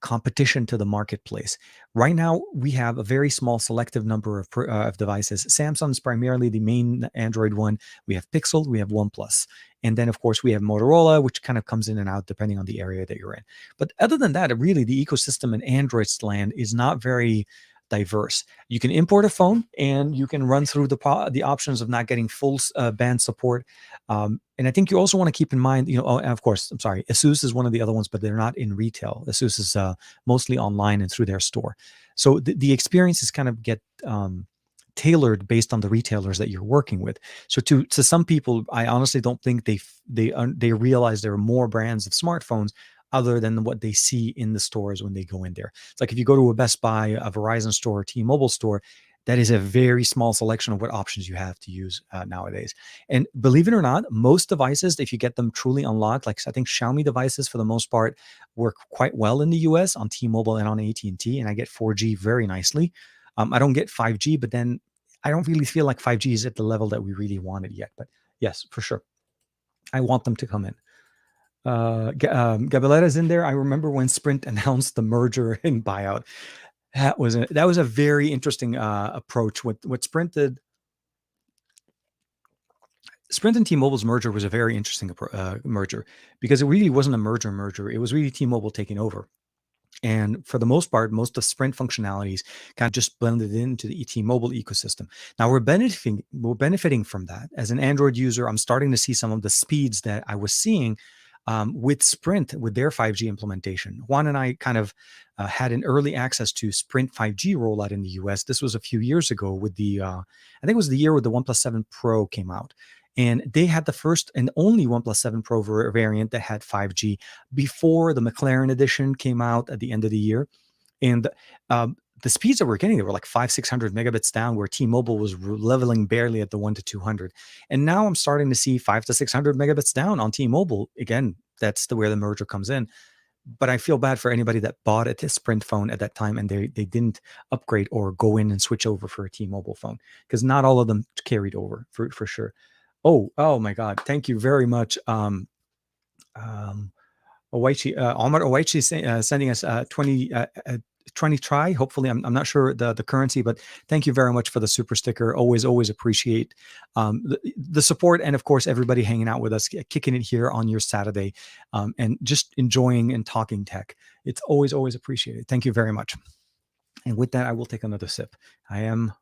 competition to the marketplace. Right now, we have a very small selective number of devices. Samsung's primarily the main Android one. We have Pixel, we have OnePlus. And then, of course, we have Motorola, which kind of comes in and out depending on the area that you're in. But other than that, really, the ecosystem in Android's land is not very diverse. You can import a phone and you can run through the options of not getting full band support. And I think you also want to keep in mind, of course, I'm sorry, Asus is one of the other ones, but they're not in retail. Asus is mostly online and through their store. So the experiences kind of get tailored based on the retailers that you're working with. So to some people, I honestly don't think they realize there are more brands of smartphones other than what they see in the stores when they go in there. It's like if you go to a Best Buy, a Verizon store, T-Mobile store, that is a very small selection of what options you have to use nowadays. And believe it or not, most devices, if you get them truly unlocked, like I think Xiaomi devices for the most part work quite well in the US on T-Mobile and on AT&T, and I get 4G very nicely. I don't get 5G, but then I don't really feel like 5G is at the level that we really wanted yet. But yes, for sure. I want them to come in. Gabaleta's in there. I remember when Sprint announced the merger and buyout. That was a very interesting approach. What Sprint and T-Mobile's merger was a very interesting merger, because it really wasn't a merger. It was really T-Mobile taking over. And for the most part, most of Sprint functionalities kind of just blended into the T-Mobile ecosystem. Now we're benefiting from that. As an Android user, I'm starting to see some of the speeds that I was seeing with Sprint with their 5G implementation. Juan and I kind of had an early access to Sprint 5G rollout in the US. This was a few years ago with I think it was the year with the OnePlus 7 Pro came out. And they had the first and only OnePlus 7 Pro variant that had 5G before the McLaren edition came out at the end of the year. And the speeds that we're getting, they were like 500-600 megabits down, where T-Mobile was leveling barely at the 1 to 200. And now I'm starting to see 500 to 600 megabits down on T-Mobile. Again, that's where the merger comes in. But I feel bad for anybody that bought a Sprint phone at that time and they didn't upgrade or go in and switch over for a T-Mobile phone, because not all of them carried over for sure. Oh my God! Thank you very much. Omar Owaichi sending us 20 try. Hopefully, I'm not sure the currency, but thank you very much for the super sticker. Always appreciate the support, and of course everybody hanging out with us, kicking it here on your Saturday, and just enjoying and talking tech. It's always appreciated. Thank you very much. And with that, I will take another sip. I am.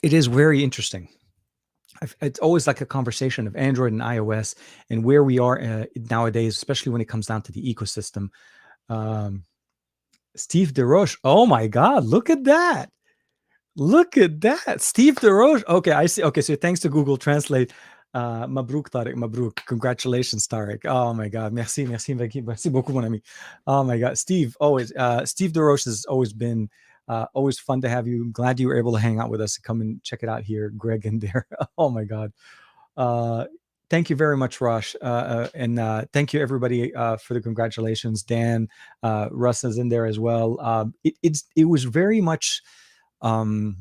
It is very interesting. It's always like a conversation of Android and iOS and where we are nowadays, especially when it comes down to the ecosystem. Um, Steve DeRoche. Oh my God, look at that. Look at that. Steve DeRoche. Okay, I see. Okay, so thanks to Google Translate. Mabruk, Tarek. Mabruk. Congratulations, Tarek. Oh my God. Merci beaucoup, mon ami. Oh my God. Steve, always. Steve DeRoche has always been always fun to have you. I'm glad you were able to hang out with us and come and check it out here. Greg in there. Oh my God. Thank you very much, Rosh. And thank you, everybody, for the congratulations. Dan, Russ is in there as well. It was very much, it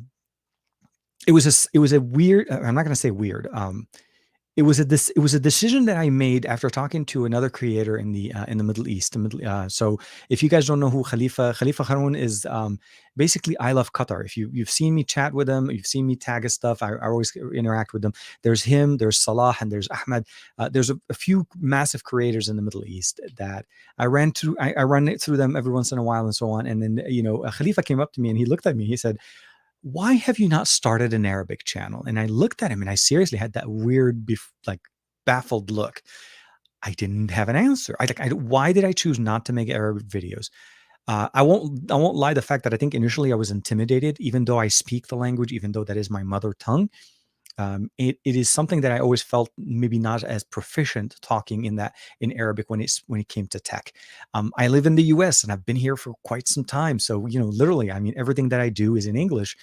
was a weird, I'm not going to say weird. It was a decision that I made after talking to another creator in the Middle East. So if you guys don't know who Khalifa Haroun is, basically I love Qatar. If you've seen me chat with him, you've seen me tag his stuff. I always interact with them. There's him, there's Salah, and there's Ahmed. There's a few massive creators in the Middle East that I run it through them every once in a while and so on. And then Khalifa came up to me and he looked at me. He said, "Why have you not started an Arabic channel?" And I looked at him and I seriously had that weird, baffled look. I didn't have an answer. Why did I choose not to make Arabic videos? I won't lie. The fact that I think initially I was intimidated, even though I speak the language, even though that is my mother tongue. It is something that I always felt maybe not as proficient talking in Arabic when it came to tech. I live in the US and I've been here for quite some time. So, literally, I mean, everything that I do is in English.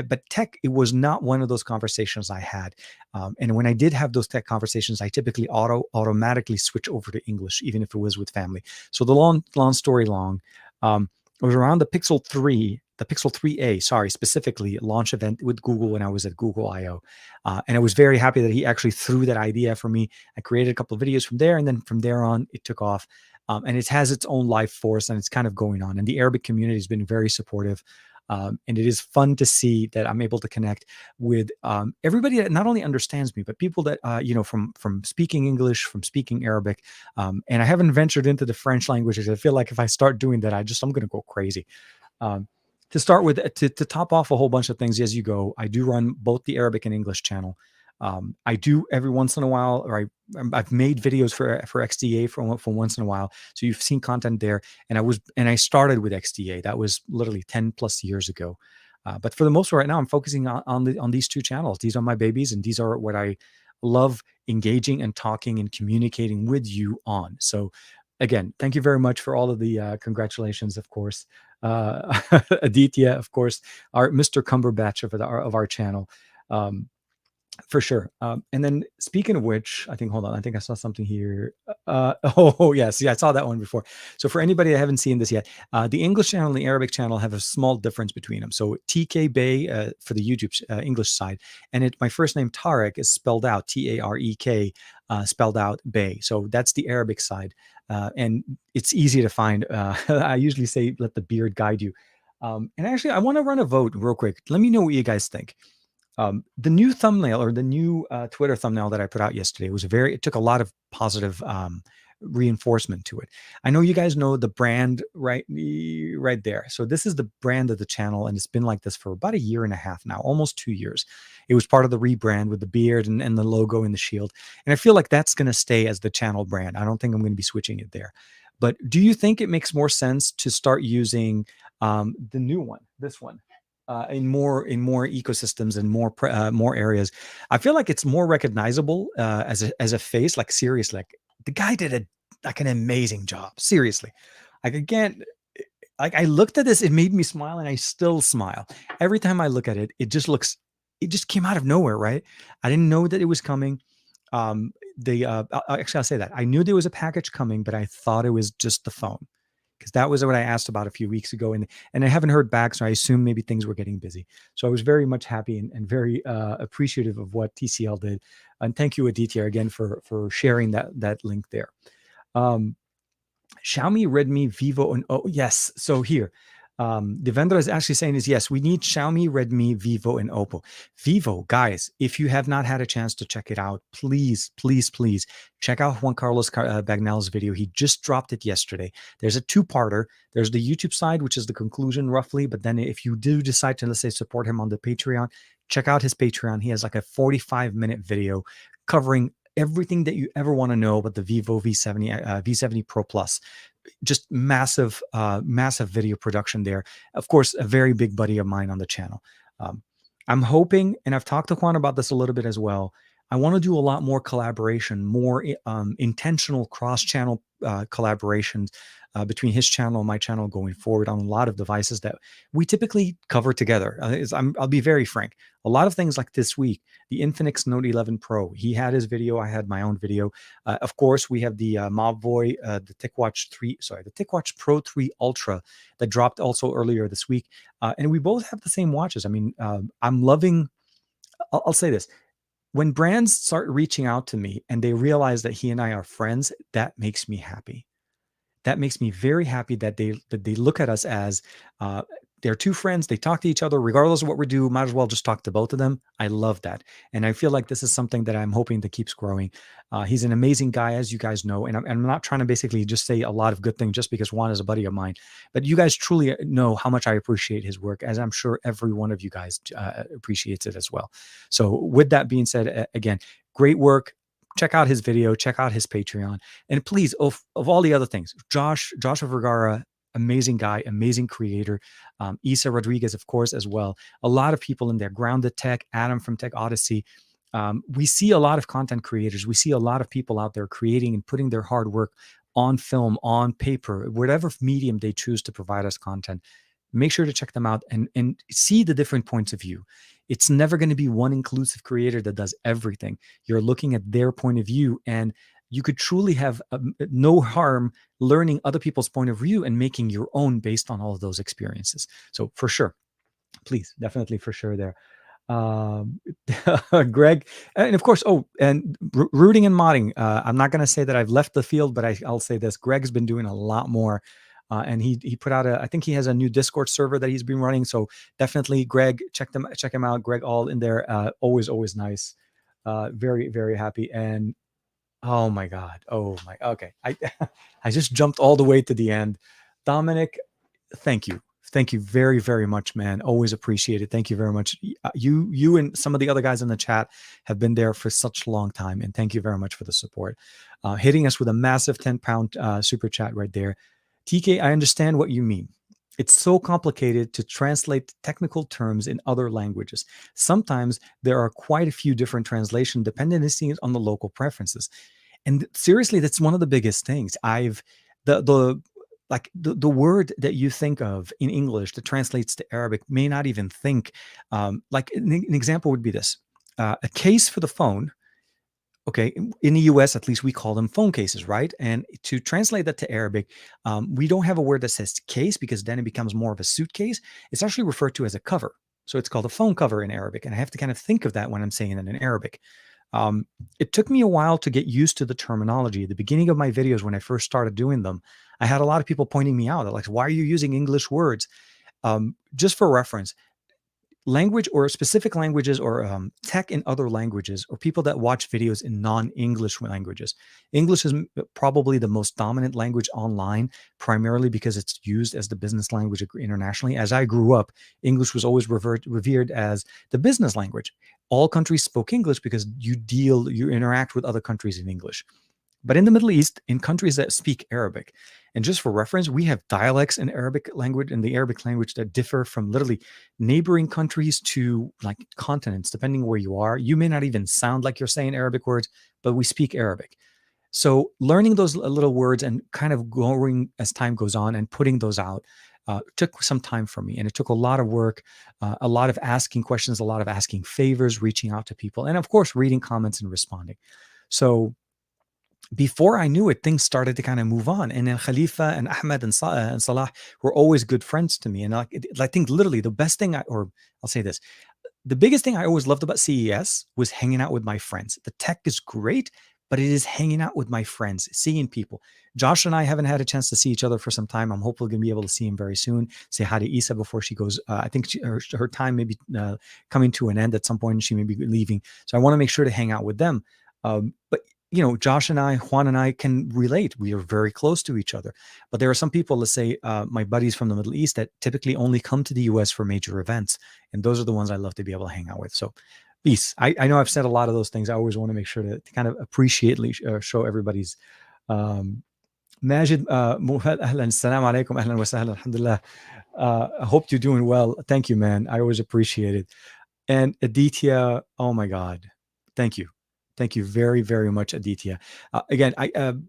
But tech, it was not one of those conversations I had. And when I did have those tech conversations, I typically automatically switch over to English, even if it was with family. So the long story long, it was around the Pixel 3A, sorry, specifically launch event with Google when I was at Google I/O. And I was very happy that he actually threw that idea for me. I created a couple of videos from there, and then from there on, it took off. And it has its own life force, and it's kind of going on. And the Arabic community has been very supportive. And it is fun to see that I'm able to connect with everybody that not only understands me, but people that from speaking English, from speaking Arabic. And I haven't ventured into the French languages. I feel like if I start doing that, I'm going to go crazy. To start with, to top off a whole bunch of things as you go, I do run both the Arabic and English channel. I do every once in a while, or I've made videos for XDA for once in a while. So you've seen content there, and I started with XDA. That was literally 10 plus years ago. But for the most part, right now, I'm focusing on these two channels. These are my babies, and these are what I love engaging and talking and communicating with you on. So again, thank you very much for all of the congratulations, of course. Aditya, of course, our Mr. Cumberbatch of our channel. For sure. And then speaking of which, I think, hold on, I think I saw something here. Oh, yes. Yeah, I saw that one before. So for anybody that haven't seen this yet, the English channel and the Arabic channel have a small difference between them. So TK Bay for the YouTube English side, and my first name Tarek is spelled out Tarek, spelled out Bay. So that's the Arabic side. And it's easy to find. I usually say, let the beard guide you. And actually, I want to run a vote real quick. Let me know what you guys think. The new thumbnail or the new Twitter thumbnail that I put out yesterday it took a lot of positive reinforcement to it. I know you guys know the brand right there. So this is the brand of the channel, and it's been like this for about a year and a half now, almost 2 years. It was part of the rebrand with the beard and the logo and the shield. And I feel like that's going to stay as the channel brand. I don't think I'm going to be switching it there. But do you think it makes more sense to start using the new one, this one? In more ecosystems and more areas, I feel like it's more recognizable as a face. Like seriously, like the guy did an amazing job. Seriously, like again, like I looked at this, it made me smile, and I still smile every time I look at it. It just came out of nowhere, right? I didn't know that it was coming. Actually, I'll say that I knew there was a package coming, but I thought it was just the phone, because that was what I asked about a few weeks ago, and I haven't heard back, so I assume maybe things were getting busy. So I was very much happy and very appreciative of what TCL did, and thank you, Aditya, again for sharing that link there. Um, Xiaomi, Redmi, Vivo, and oh yes. So here, the vendor is actually saying is yes, we need Xiaomi, Redmi, Vivo, and Oppo. Vivo, guys, if you have not had a chance to check it out, please, please, please check out Juan Carlos Bagnell's video. He just dropped it yesterday. There's a two-parter. There's the YouTube side, which is the conclusion roughly, but then if you do decide to, let's say, support him on the Patreon, check out his Patreon. He has like a 45-minute video covering everything that you ever want to know about the Vivo V70 Pro Plus. Just massive video production there. Of course, a very big buddy of mine on the channel. I'm hoping, and I've talked to Juan about this a little bit as well, I want to do a lot more collaboration, more intentional cross-channel collaborations between his channel and my channel going forward on a lot of devices that we typically cover together. I'll be very frank. A lot of things like this week, the Infinix Note 11 Pro, he had his video, I had my own video. Of course, we have the Mobvoi, the TicWatch Pro 3 Ultra that dropped also earlier this week. And we both have the same watches. I mean, I'm loving, I'll say this. When brands start reaching out to me and they realize that he and I are friends, that makes me happy. That makes me very happy that they look at us as they're two friends. They talk to each other regardless of what we do. Might as well just talk to both of them. I love that, and I feel like this is something that I'm hoping that keeps growing. He's an amazing guy, as you guys know, and I'm not trying to basically just say a lot of good things just because Juan is a buddy of mine, but you guys truly know how much I appreciate his work, as I'm sure every one of you guys appreciates it as well. So with that being said, again, great work. Check out his video, check out his Patreon, and please, of all the other things, Joshua Vergara, amazing guy, amazing creator. Isa Rodriguez, of course, as well. A lot of people in there. Grounded Tech, Adam from Tech Odyssey. We see a lot of content creators. We see a lot of people out there creating and putting their hard work on film, on paper, whatever medium they choose to provide us content. Make sure to check them out and see the different points of view. It's never going to be one inclusive creator that does everything. You're looking at their point of view, and you could truly have no harm learning other people's point of view and making your own based on all of those experiences. So for sure, please, definitely for sure there. Greg, and of course, and rooting and modding. I'm not going to say that I've left the field, but I'll say this: Greg's been doing a lot more. And he put out I think he has a new Discord server that he's been running. So definitely, Greg, check him out. Greg, all in there. Always nice. Very, very happy. And oh my God. Okay. I just jumped all the way to the end. Dominic, thank you. Thank you very, very much, man. Always appreciate it. Thank you very much. You and some of the other guys in the chat have been there for such a long time. And thank you very much for the support. Hitting us with a massive 10-pound super chat right there. TK, I understand what you mean. It's so complicated to translate technical terms in other languages. Sometimes there are quite a few different translation dependencies on the local preferences. And seriously, that's one of the biggest things. The word that you think of in English that translates to Arabic may not even think. Like an example would be this. a case for the phone. Okay, in the US, at least we call them phone cases, right? And to translate that to Arabic, we don't have a word that says case because then it becomes more of a suitcase. It's actually referred to as a cover. So it's called a phone cover in Arabic. And I have to kind of think of that when I'm saying it in Arabic. Um, it took me a while to get used to the terminology. At the beginning of my videos, when I first started doing them, I had a lot of people pointing me out. They're like, why are you using English words? Just for reference, language or specific languages or tech in other languages or people that watch videos in non-English languages. English is probably the most dominant language online, primarily because it's used as the business language internationally. As I grew up, English was always revered as the business language. All countries spoke English because you interact with other countries in English. But in the Middle East, in countries that speak Arabic, and just for reference, we have dialects in Arabic language and the Arabic language that differ from literally neighboring countries to like continents, depending where you are. You may not even sound like you're saying Arabic words, but we speak Arabic. So learning those little words and kind of growing as time goes on and putting those out took some time for me. And it took a lot of work, a lot of asking questions, a lot of asking favors, reaching out to people, and of course, reading comments and responding. So before I knew it, things started to kind of move on. And then Khalifa and Ahmed and Salah were always good friends to me. And I think literally the best thing or I'll say this, the biggest thing I always loved about CES was hanging out with my friends. The tech is great, but it is hanging out with my friends, seeing people. Josh and I haven't had a chance to see each other for some time. I'm hopefully going to be able to see him very soon. Say hi to Isa before she goes. I think her time may be coming to an end at some point, and she may be leaving. So I want to make sure to hang out with them. But Josh and I, Juan and I can relate. We are very close to each other. But there are some people, let's say, my buddies from the Middle East that typically only come to the US for major events. And those are the ones I love to be able to hang out with. So peace. I know I've said a lot of those things. I always want to make sure to kind of appreciately show everybody's Majid, ahlan, salam alaikum, ahlan wa sahlan, alhamdulillah. I hope you're doing well. Thank you, man. I always appreciate it. And Aditya, oh my God, thank you. Thank you very, very much, Aditya. Again,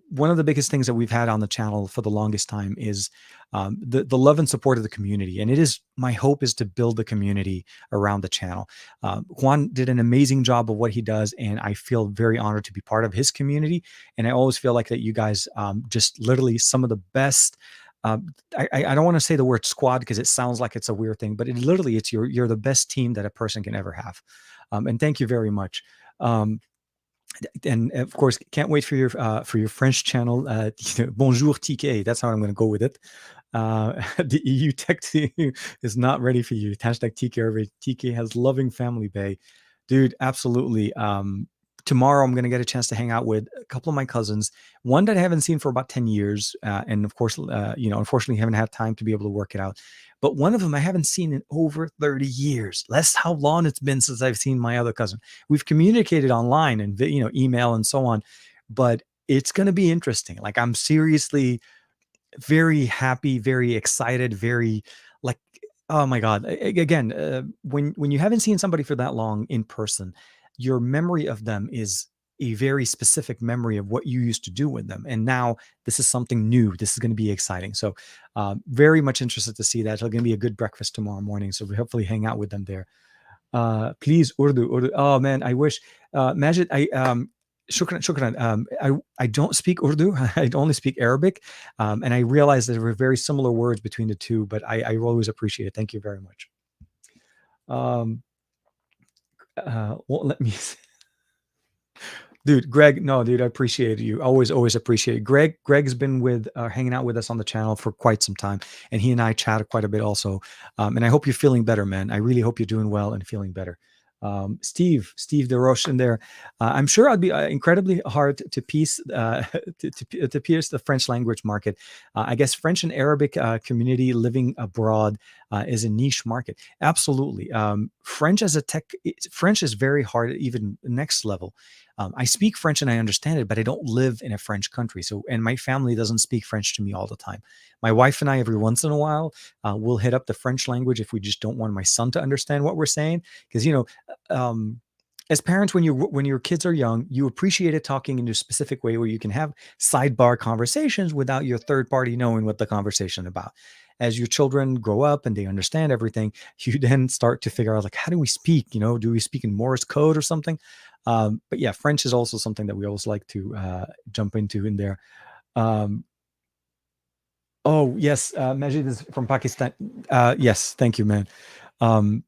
one of the biggest things that we've had on the channel for the longest time is the love and support of the community. And it is my hope is to build the community around the channel. Juan did an amazing job of what he does, and I feel very honored to be part of his community. And I always feel like that you guys just literally some of the best. I don't want to say the word squad because it sounds like it's a weird thing, but it's you're the best team that a person can ever have. And thank you very much. And of course, can't wait for your French channel. Bonjour TK. That's how I'm going to go with it. The EU tech team is not ready for you. Hashtag TK. TK has loving family bay, dude. Absolutely. Tomorrow I'm going to get a chance to hang out with a couple of my cousins, one that I haven't seen for about 10 years. And of course, unfortunately haven't had time to be able to work it out. But one of them I haven't seen in over 30 years. That's how long it's been since I've seen my other cousin. We've communicated online and, email and so on, but it's going to be interesting. Like I'm seriously very happy, very excited, very like, oh my God. Again, when you haven't seen somebody for that long in person, your memory of them is a very specific memory of what you used to do with them. And now this is something new. This is going to be exciting. So very much interested to see that. It's going to be a good breakfast tomorrow morning. So we hopefully hang out with them there. Please, Urdu. Oh man, I wish. Majid, shukran. I don't speak Urdu. I only speak Arabic. And I realize there were very similar words between the two, but I always appreciate it. Thank you very much. Well, let me see. Dude, Greg, no, dude, I appreciate you. Always appreciate it. Greg's been hanging out with us on the channel for quite some time, and he and I chatted quite a bit also. And I hope you're feeling better, man. I really hope you're doing well and feeling better. Steve DeRoche in there. I'm sure I'd be incredibly hard to pierce the French language market. I guess French and Arabic community living abroad is a niche market. Absolutely. French as a tech, French is very hard, even next level. I speak French and I understand it, but I don't live in a French country. So, and my family doesn't speak French to me all the time. My wife and I, every once in a while, will hit up the French language if we just don't want my son to understand what we're saying. Because, as parents, when your kids are young, you appreciate it talking in a specific way where you can have sidebar conversations without your third party knowing what the conversation about. As your children grow up and they understand everything, you then start to figure out like, how do we speak? Do we speak in Morse code or something? But yeah, French is also something that we always like to jump into in there. Um, oh yes, Majid is from Pakistan. Yes, thank you, man. Um,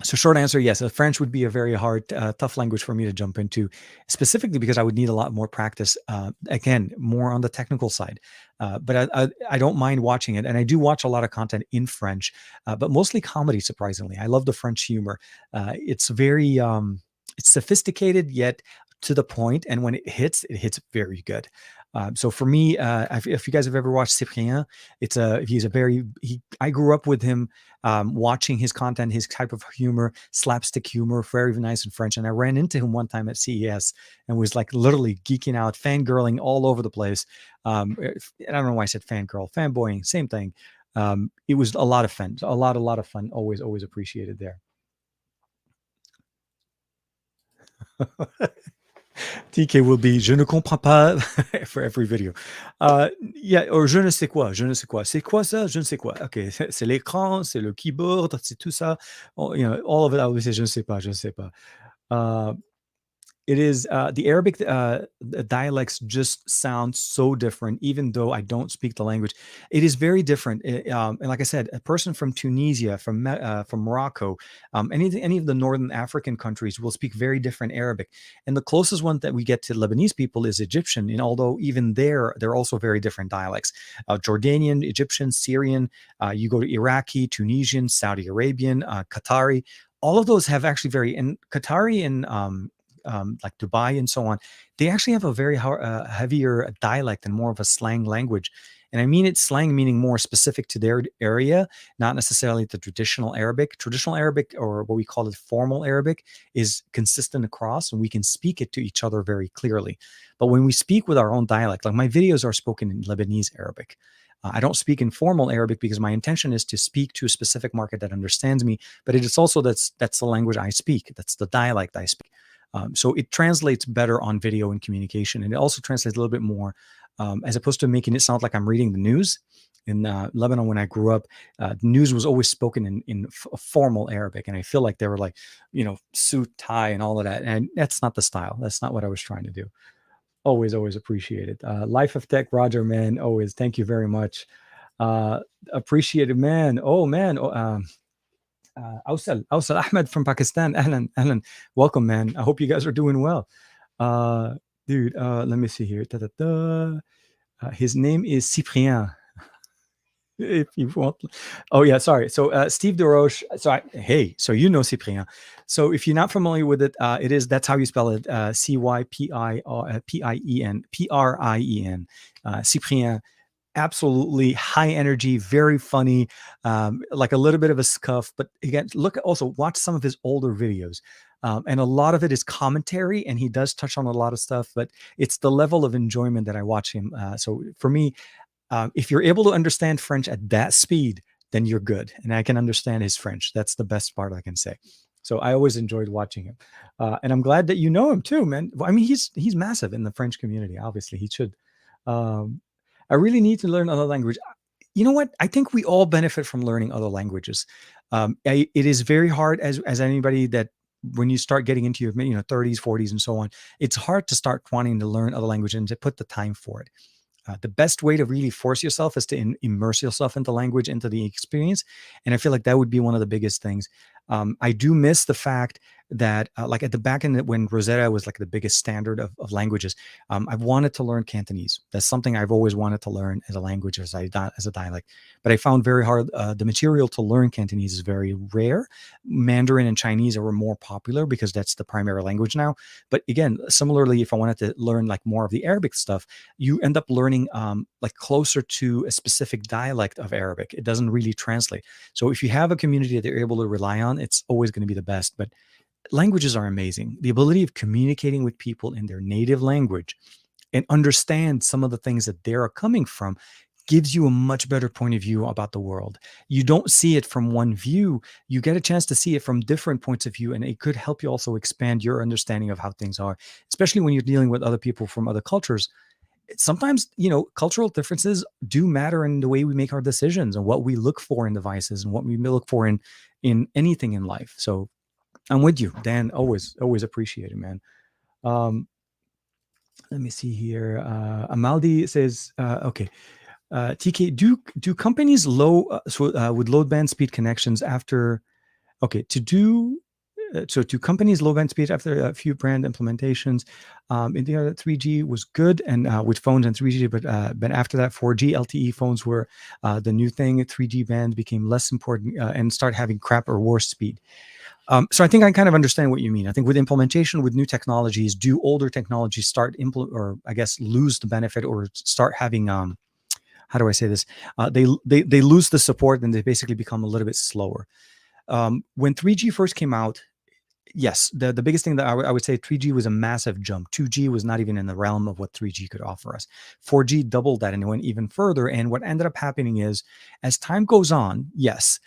so short answer, yes, French would be a very hard, tough language for me to jump into, specifically because I would need a lot more practice. Again, more on the technical side. But I don't mind watching it, and I do watch a lot of content in French, but mostly comedy. Surprisingly, I love the French humor. It's very, it's sophisticated yet to the point, and when it hits very good. So for me, if you guys have ever watched Cyprien, he's a very I grew up with him, watching his content, his type of humor, slapstick humor, very nice in French. And I ran into him one time at CES and was like literally geeking out, fangirling all over the place. I don't know why I said fangirl, fanboying, same thing. It was a lot of fun, a lot of fun. Always appreciated there. TK will be je ne comprends pas for every video. Yeah, or je ne sais quoi, je ne sais quoi. C'est quoi ça? Je ne sais quoi. Okay, c'est l'écran, c'est le keyboard, c'est tout ça. All of it, I would say je ne sais pas, je ne sais pas. Uh, it is the Arabic the dialects just sound so different, even though I don't speak the language. It is very different. And like I said, a person from Tunisia, from Morocco, any of the northern African countries will speak very different Arabic. And the closest one that we get to Lebanese people is Egyptian. And although even there, they're also very different dialects. Jordanian, Egyptian, Syrian. You go to Iraqi, Tunisian, Saudi Arabian, Qatari. All of those have actually and Qatari and like Dubai and so on, they actually have a very heavier dialect and more of a slang language. And I mean it's slang meaning more specific to their area, not necessarily the traditional Arabic. Traditional Arabic, or what we call it formal Arabic, is consistent across, and we can speak it to each other very clearly. But when we speak with our own dialect, like my videos are spoken in Lebanese Arabic. I don't speak in formal Arabic because my intention is to speak to a specific market that understands me. But it is also that's the language I speak. That's the dialect I speak. So it translates better on video and communication, and it also translates a little bit more, as opposed to making it sound like I'm reading the news. In Lebanon, when I grew up, news was always spoken in formal Arabic, and I feel like they were like, suit, tie, and all of that, and that's not the style. That's not what I was trying to do. Always appreciate it. Life of Tech, Roger, man. Always, thank you very much. Appreciate it, man. Oh, man. Awsal Ahmed from Pakistan. Ahlan. Welcome, man. I hope you guys are doing well. Uh, Dude, let me see here. His name is Cyprien. If you want. Oh, yeah, sorry. So Steve DeRoche. Hey, so you know Cyprien. So if you're not familiar with it, that's how you spell it. Cyprien. Cyprien. Absolutely high energy, very funny, like a little bit of a scuff. But again, watch some of his older videos. And a lot of it is commentary, and he does touch on a lot of stuff, but it's the level of enjoyment that I watch him. So for me, if you're able to understand French at that speed, then you're good. And I can understand his French. That's the best part I can say. So I always enjoyed watching him. And I'm glad that you know him too, man. I mean, he's massive in the French community. Obviously, he should. Um, I really need to learn another language. You know what? I think we all benefit from learning other languages. It is very hard, as anybody that when you start getting into your 30s, 40s, and so on, it's hard to start wanting to learn other language and to put the time for it. The best way to really force yourself is to immerse yourself into language, into the experience. And I feel like that would be one of the biggest things. I do miss the fact that like at the back end, when Rosetta was like the biggest standard of languages, I've wanted to learn Cantonese. That's something I've always wanted to learn as a language, as a dialect. But I found very hard. The material to learn Cantonese is very rare. Mandarin and Chinese are more popular because that's the primary language now. But again, similarly, if I wanted to learn like more of the Arabic stuff, you end up learning like closer to a specific dialect of Arabic. It doesn't really translate. So if you have a community that you're able to rely on, it's always going to be the best. But languages are amazing. The ability of communicating with people in their native language and understand some of the things that they're coming from gives you a much better point of view about the world. You don't see it from one view. You get a chance to see it from different points of view, and it could help you also expand your understanding of how things are, especially when you're dealing with other people from other cultures. Sometimes, cultural differences do matter in the way we make our decisions and what we look for in devices and what we look for in anything in life. So I'm with you, Dan. Always appreciate it, man. Um, let me see here. Amaldi says, okay. TK, do companies with low band speed connections after? Okay, so to companies low band speed after a few brand implementations. In the other 3G was good and with phones and 3G, but after that 4G LTE phones were the new thing. 3G band became less important and start having crap or worse speed. So I think I kind of understand what you mean. I think with implementation with new technologies, do older technologies start or I guess lose the benefit or start having how do I say this? They lose the support and they basically become a little bit slower. When 3G first came out, yes, the biggest thing that I would say 3G was a massive jump. 2G was not even in the realm of what 3G could offer us. 4G doubled that and it went even further. And what ended up happening is, as time goes on, yes,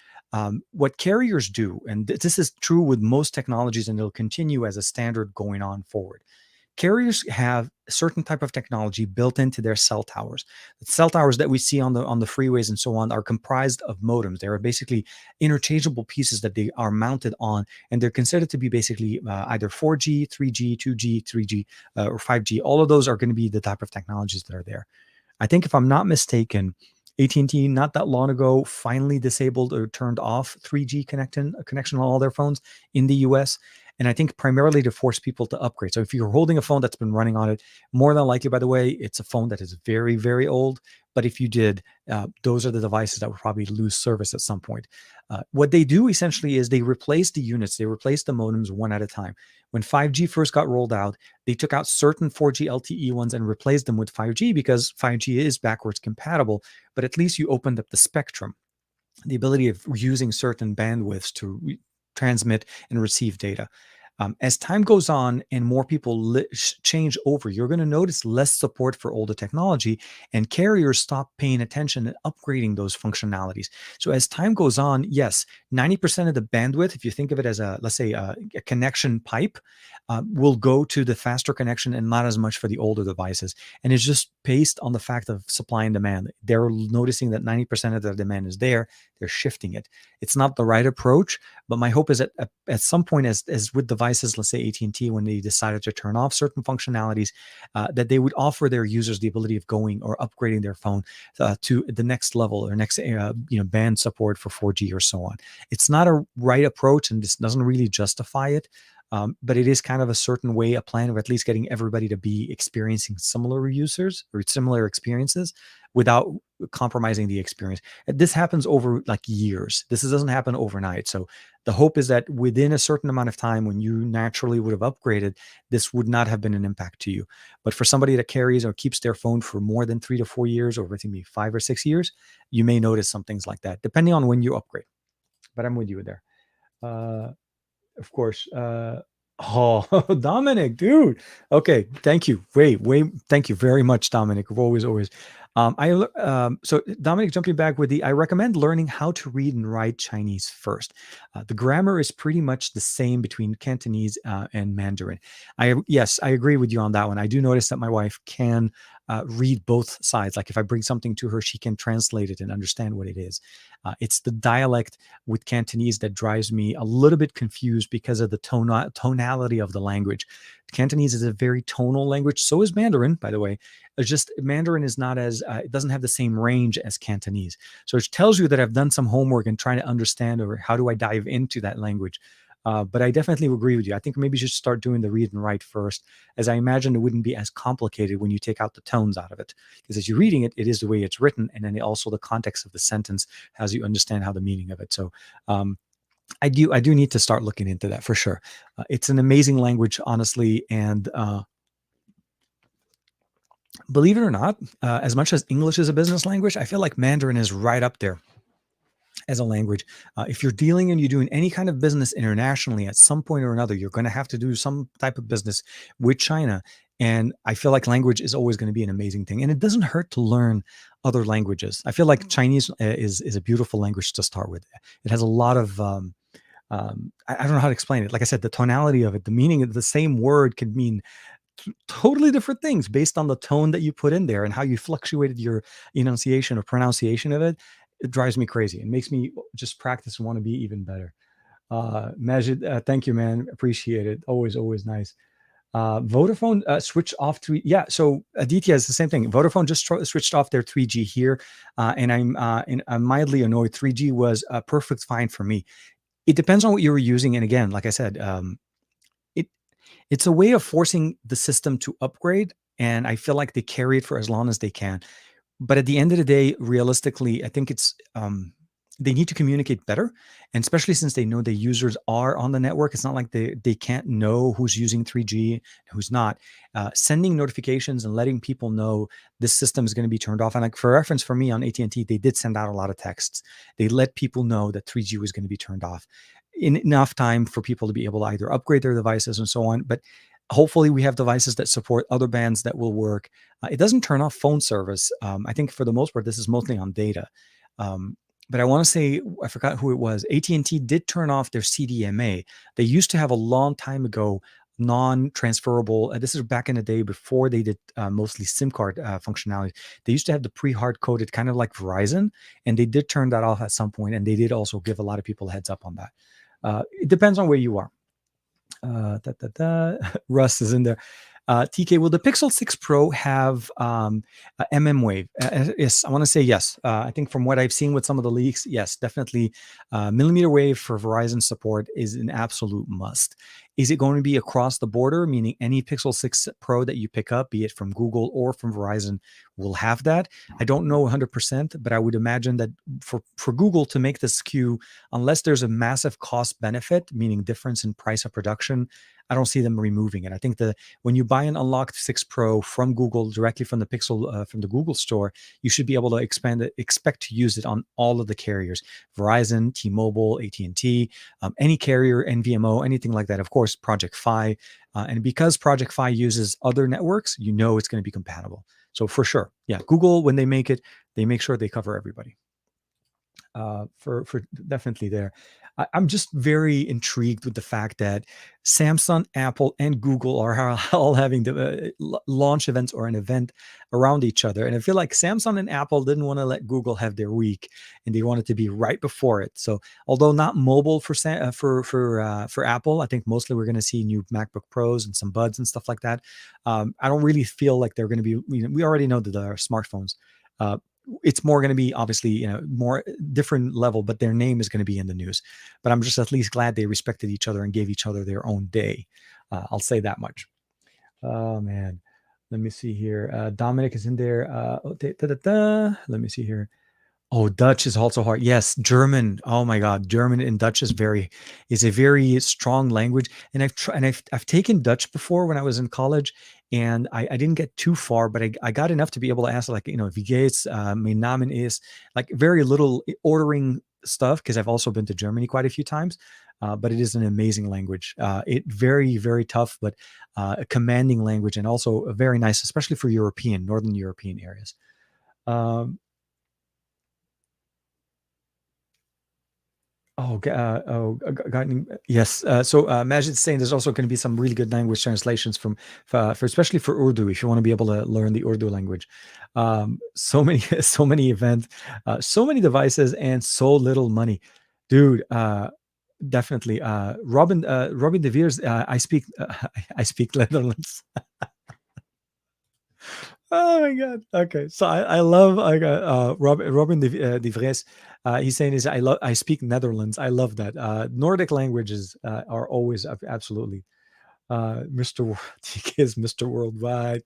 what carriers do, and this is true with most technologies, and it'll continue as a standard going on forward. Carriers have a certain type of technology built into their cell towers. The cell towers that we see on the freeways and so on are comprised of modems. They are basically interchangeable pieces that they are mounted on, and they're considered to be basically either 4G, 3G, 2G, 3G, or 5G. All of those are going to be the type of technologies that are there. I think if I'm not mistaken, AT&T not that long ago finally disabled or turned off 3G connection on all their phones in the US. And I think primarily to force people to upgrade. So if you're holding a phone that's been running on it, more than likely, by the way, it's a phone that is very, very old. But if you did, those are the devices that will probably lose service at some point. What they do essentially is they replace the units, they replace the modems one at a time. When 5G first got rolled out, they took out certain 4G LTE ones and replaced them with 5G because 5G is backwards compatible, but at least you opened up the spectrum, the ability of using certain bandwidths to transmit and receive data. As time goes on and more people change over, you're going to notice less support for older technology, and carriers stop paying attention and upgrading those functionalities. So as time goes on, yes, 90% of the bandwidth, if you think of it as let's say a connection pipe, will go to the faster connection and not as much for the older devices. And it's just based on the fact of supply and demand. They're noticing that 90% of their demand is there. They're shifting it. It's not the right approach, but my hope is that at some point, as with devices, let's say AT&T, when they decided to turn off certain functionalities, that they would offer their users the ability of going or upgrading their phone to the next level or next band support for 4G or so on. It's not a right approach, and this doesn't really justify it. But it is kind of a certain way, a plan of at least getting everybody to be experiencing similar users or similar experiences without compromising the experience. This happens over like years. This doesn't happen overnight. So the hope is that within a certain amount of time, when you naturally would have upgraded, this would not have been an impact to you. But for somebody that carries or keeps their phone for more than 3 to 4 years, or maybe 5 or 6 years, you may notice some things like that, depending on when you upgrade. But I'm with you there. Of course. Oh, Dominic, dude. Okay, thank you. Thank you very much, Dominic. Always. So Dominic, jumping back with I recommend learning how to read and write Chinese first. The grammar is pretty much the same between Cantonese and Mandarin. Yes, I agree with you on that one. I do notice that my wife can read both sides. Like if I bring something to her, she can translate it and understand what it is. It's the dialect with Cantonese that drives me a little bit confused because of the tonality of the language. Cantonese is a very tonal language. So is Mandarin, by the way. It's just Mandarin is not as, it doesn't have the same range as Cantonese. So it tells you that I've done some homework and trying to understand, or how do I dive into that language. But I definitely agree with you. I think maybe you should start doing the read and write first, as I imagine it wouldn't be as complicated when you take out the tones out of it. Because as you're reading it, it is the way it's written. And then also the context of the sentence has you understand how the meaning of it. So I do need to start looking into that for sure. It's an amazing language, honestly. And believe it or not, as much as English is a business language, I feel like Mandarin is right up there as a language. If you're dealing and you're doing any kind of business internationally, at some point or another, you're going to have to do some type of business with China. And I feel like language is always going to be an amazing thing, and it doesn't hurt to learn other languages. I feel like Chinese is a beautiful language to start with. It has a lot of I don't know how to explain it. Like I said, the tonality of it, the meaning of the same word could mean totally different things based on the tone that you put in there and how you fluctuated your enunciation or pronunciation of it. It drives me crazy. It makes me just practice and want to be even better. Majid, thank you, man. Appreciate it. Always, always nice. Vodafone switched off three. Yeah, so Aditya is the same thing. Vodafone just switched off their 3G here, I'm mildly annoyed. 3G was perfect fine for me. It depends on what you were using, and again, like I said, it it's a way of forcing the system to upgrade, and I feel like they carry it for as long as they can. But at the end of the day, realistically, I think it's they need to communicate better, and especially since they know the users are on the network, it's not like they can't know who's using 3G, who's not. Sending notifications and letting people know this system is going to be turned off. And like for reference, for me on AT&T, they did send out a lot of texts. They let people know that 3G was going to be turned off in enough time for people to be able to either upgrade their devices and so on. But hopefully we have devices that support other bands that will work. It doesn't turn off phone service. I think for the most part, this is mostly on data. But I want to say, I forgot who it was. AT&T did turn off their CDMA. They used to have a long time ago non-transferable. This is back in the day before they did mostly SIM card functionality. They used to have the pre-hard coded, kind of like Verizon, and they did turn that off at some point. And they did also give a lot of people a heads up on that. It depends on where you are. Russ is in there. TK, will the Pixel 6 Pro have a MM Wave? Yes, I want to say yes. I think from what I've seen with some of the leaks, yes, definitely. Millimeter wave for Verizon support is an absolute must. Is it going to be across the border, meaning any Pixel 6 Pro that you pick up, be it from Google or from Verizon, will have that? I don't know 100%, but I would imagine that for Google to make this SKU, unless there's a massive cost benefit, meaning difference in price of production, I don't see them removing it. I think that when you buy an unlocked 6 Pro from Google directly from the Pixel from the Google store, you should be able to expect to use it on all of the carriers: Verizon, T-Mobile, AT&T, any carrier, NVMO, anything like that. Of course, Project Fi, and because Project Fi uses other networks, you know it's going to be compatible. So for sure, yeah, Google, when they make it, they make sure they cover everybody. For definitely there. I'm just very intrigued with the fact that Samsung, Apple, and Google are all having the launch events or an event around each other. And I feel like Samsung and Apple didn't want to let Google have their week, and they wanted to be right before it. So although not mobile for Apple, I think mostly we're going to see new MacBook Pros and some Buds and stuff like that. I don't really feel like they're going to be. We already know that there are smartphones. Uh, it's more going to be obviously more different level, but their name is going to be in the news. But I'm just at least glad they respected each other and gave each other their own day. I'll say that much. Oh man, let me see here. Dominic is in there. Let me see here. Oh, Dutch is also hard. Yes, German. Oh my God, German and Dutch is a very strong language. And I've taken Dutch before when I was in college, and I didn't get too far, but I got enough to be able to ask like wie geht's, mijn namen is, like very little ordering stuff because I've also been to Germany quite a few times. But it is an amazing language. It very very tough, but a commanding language, and also a very nice, especially for Northern European areas. Um, yes. So Majid's saying there's also going to be some really good language translations for especially for Urdu, if you want to be able to learn the Urdu language. So many, so many events, so many devices, and so little money, dude. Definitely. Robin de Veers. I speak. I speak Netherlands. Oh my God. Okay. So I love Robin de Vries. He's saying is I speak Netherlands. I love that. Nordic languages are always absolutely. Mr. TK is Mr. Worldwide.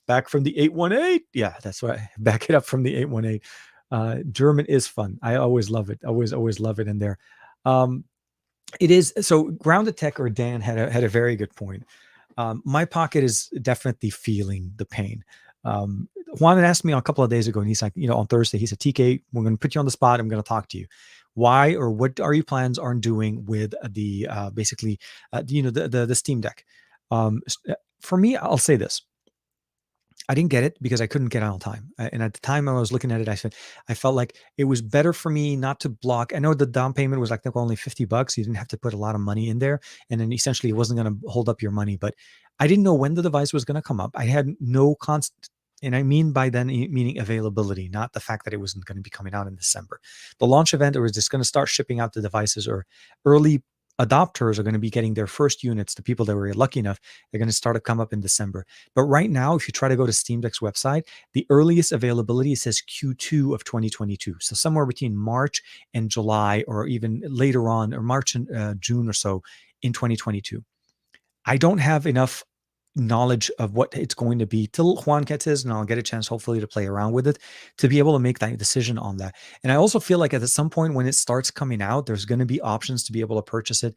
Back from the 818. Yeah, that's right. Back it up from the 818. German is fun. I always love it. Always love it in there. Um, it is so Grounded Tech or Dan had a very good point. My pocket is definitely feeling the pain. Juan had asked me a couple of days ago, and he's like, on Thursday, he said, TK, we're going to put you on the spot. I'm going to talk to you. Why or what are your plans on doing with the basically, the Steam Deck? For me, I'll say this. I didn't get it because I couldn't get it on time. And at the time I was looking at it, I said, I felt like it was better for me not to block. I know the down payment was, I think, only $50. You didn't have to put a lot of money in there. And then essentially it wasn't going to hold up your money. But I didn't know when the device was going to come up. I had no constant. And I mean by then, meaning availability, not the fact that it wasn't going to be coming out in December. The launch event, or is just going to start shipping out the devices, or early adopters are going to be getting their first units. The people that were lucky enough, they're going to start to come up in December. But right now, if you try to go to Steam Deck's website, the earliest availability says Q2 of 2022. So somewhere between March and July, or even later on, or March and June or so in 2022. I don't have enough knowledge of what it's going to be till Juan gets his, and I'll get a chance hopefully to play around with it to be able to make that decision on that. And I also feel like at some point when it starts coming out, there's going to be options to be able to purchase it,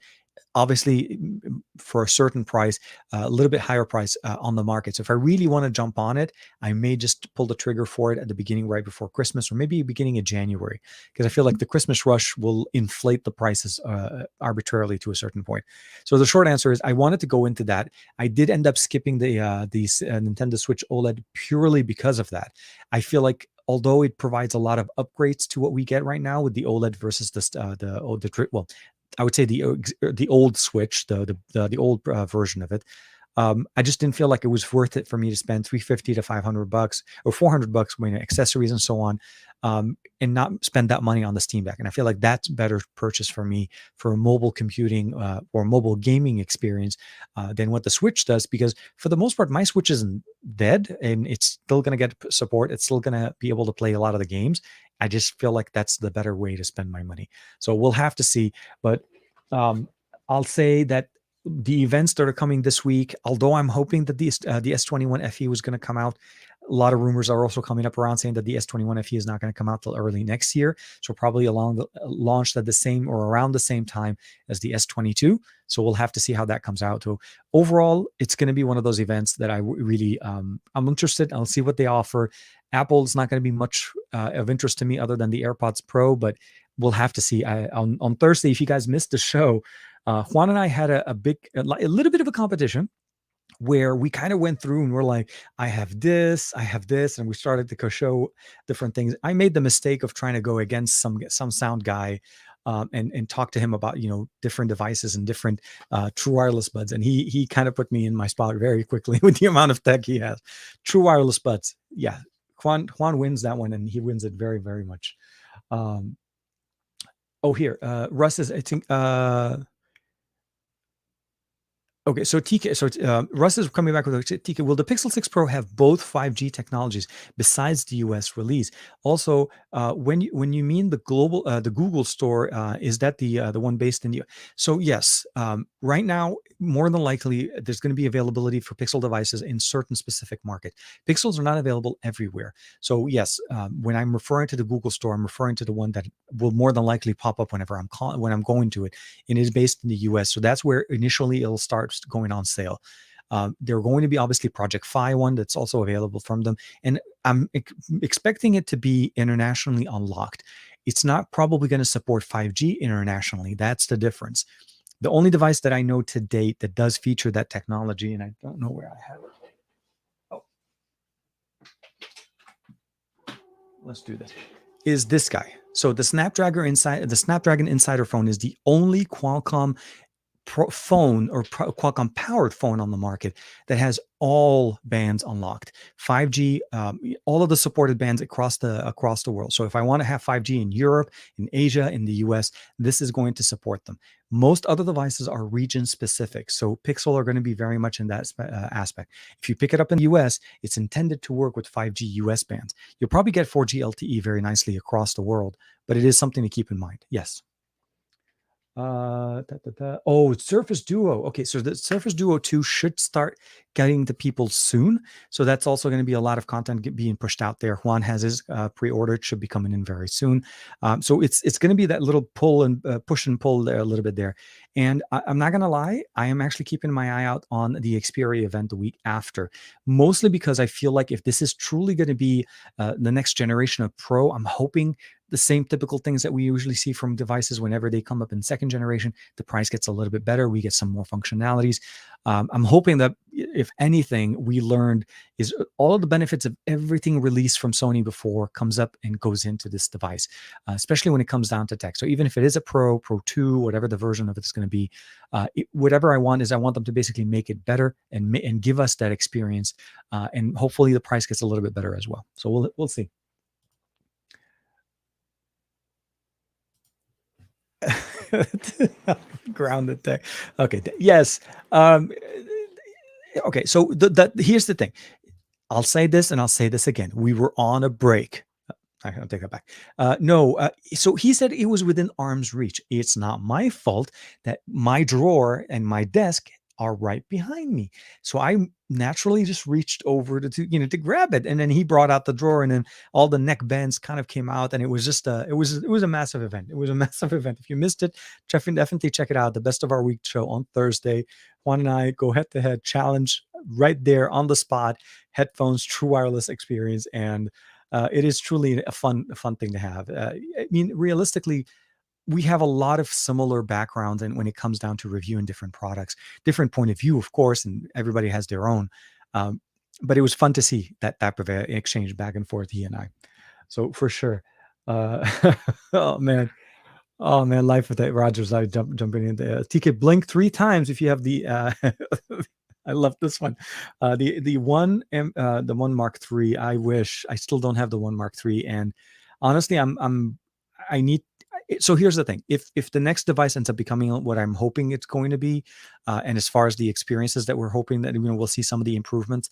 obviously for a certain price, a little bit higher price on the market. So if I really want to jump on it, I may just pull the trigger for it at the beginning, right before Christmas, or maybe beginning of January, because I feel like the Christmas rush will inflate the prices arbitrarily to a certain point. So the short answer is I wanted to go into that. I did end up skipping the Nintendo Switch OLED purely because of that. I feel like although it provides a lot of upgrades to what we get right now with the OLED versus I would say the old Switch, the old version of it. I just didn't feel like it was worth it for me to spend $350 to $500 or $400 when accessories and so on, and not spend that money on the Steam Deck. And I feel like that's better purchase for me for a mobile computing or mobile gaming experience than what the Switch does, because for the most part, my Switch isn't dead and it's still going to get support. It's still going to be able to play a lot of the games. I just feel like that's the better way to spend my money. So we'll have to see. But I'll say that the events that are coming this week, although I'm hoping that the S21 FE was going to come out, a lot of rumors are also coming up around saying that the S21 FE is not going to come out till early next year. So probably launched at the same or around the same time as the S22. So we'll have to see how that comes out. So overall, it's going to be one of those events that I really, I'm interested. I'll see what they offer. Apple's not going to be much of interest to me other than the AirPods Pro, but we'll have to see. On Thursday, if you guys missed the show, Juan and I had a little bit of a competition where we kind of went through and we're like, I have this, and we started to show different things. I made the mistake of trying to go against some sound guy and talk to him about, different devices and different true wireless buds. And he kind of put me in my spot very quickly with the amount of tech he has. True wireless buds. Yeah. Juan wins that one, and he wins it very, very much. Here, Russ is, I think, okay, so TK, Russ is coming back with TK. Will the Pixel 6 Pro have both 5G technologies besides the US release? Also, when you mean the global, the Google Store, is that the one based in the? So yes, right now, more than likely, there's going to be availability for Pixel devices in certain specific market. Pixels are not available everywhere. So yes, when I'm referring to the Google Store, I'm referring to the one that will more than likely pop up whenever when I'm going to it, and it is based in the US. So that's where initially it'll start going on sale. They're going to be obviously Project Fi one that's also available from them, and I'm expecting it to be internationally unlocked. It's not probably going to support 5G internationally. That's the difference. The only device that I know to date that does feature that technology, and I don't know where I have it. Oh, let's do this. Is this guy? So the Snapdragon Insider phone is the only Qualcomm phone or Qualcomm powered phone on the market that has all bands unlocked. 5G, all of the supported bands across the world. So if I want to have 5G in Europe, in Asia, in the US, this is going to support them. Most other devices are region specific. So Pixel are going to be very much in that aspect. If you pick it up in the US, it's intended to work with 5G US bands. You'll probably get 4G LTE very nicely across the world, but it is something to keep in mind. Yes. Surface Duo. Okay, so the Surface Duo 2 should start getting to people soon. So that's also going to be a lot of content being pushed out there. Juan has his pre-ordered, should be coming in very soon. So it's going to be that little pull and push and pull there a little bit there. And I'm not going to lie, I am actually keeping my eye out on the Xperia event the week after, mostly because I feel like if this is truly going to be the next generation of Pro, I'm hoping the same typical things that we usually see from devices whenever they come up in second generation. The price gets a little bit better. We get some more functionalities. I'm hoping that if anything we learned is all of the benefits of everything released from Sony before comes up and goes into this device, especially when it comes down to tech. So even if it is a Pro 2, whatever the version of it's going to be, whatever I want is I want them to basically make it better and give us that experience, and hopefully the price gets a little bit better as well. So we'll see. Grounded there. Okay. Yes. Okay. So here's the thing. I'll say this and I'll say this again. We were on a break. I'll take that back. No, so he said it was within arm's reach. It's not my fault that my drawer and my desk are right behind me. So I naturally just reached over to grab it, and then he brought out the drawer, and then all the neck bands kind of came out, and it was just it was a massive event. It was a massive event. If you missed it, definitely check it out. The Best of Our Week show on Thursday. Juan and I go head to head challenge right there on the spot. Headphones, true wireless experience, and it is truly a fun thing to have. I mean, realistically, we have a lot of similar backgrounds, and when it comes down to reviewing different products, different point of view, of course, and everybody has their own. But it was fun to see that type of exchange back and forth, he and I. So for sure. Uh, oh man. Oh man, life with that Rogers. I jumping in there. TK, blink 3 times if you have the. I love this one. The one Mark III. I wish I still don't have the one Mark III, and honestly, I need. So here's the thing: if the next device ends up becoming what I'm hoping it's going to be, and as far as the experiences that we're hoping that we'll see some of the improvements.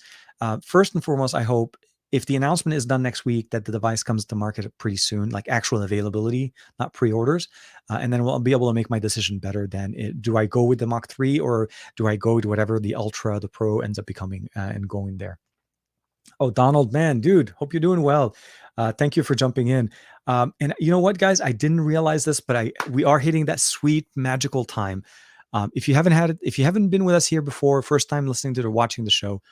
First and foremost, I hope if the announcement is done next week that the device comes to market pretty soon, like actual availability, not pre-orders, and then I'll be able to make my decision better. Do I go with the Mach 3 or do I go to whatever the Ultra, the Pro ends up becoming, and going there? Oh, Donald, man, dude, hope you're doing well. Thank you for jumping in. And you know what, guys, I didn't realize this, but we are hitting that sweet magical time. If you haven't been with us here before, first time listening to or watching the show,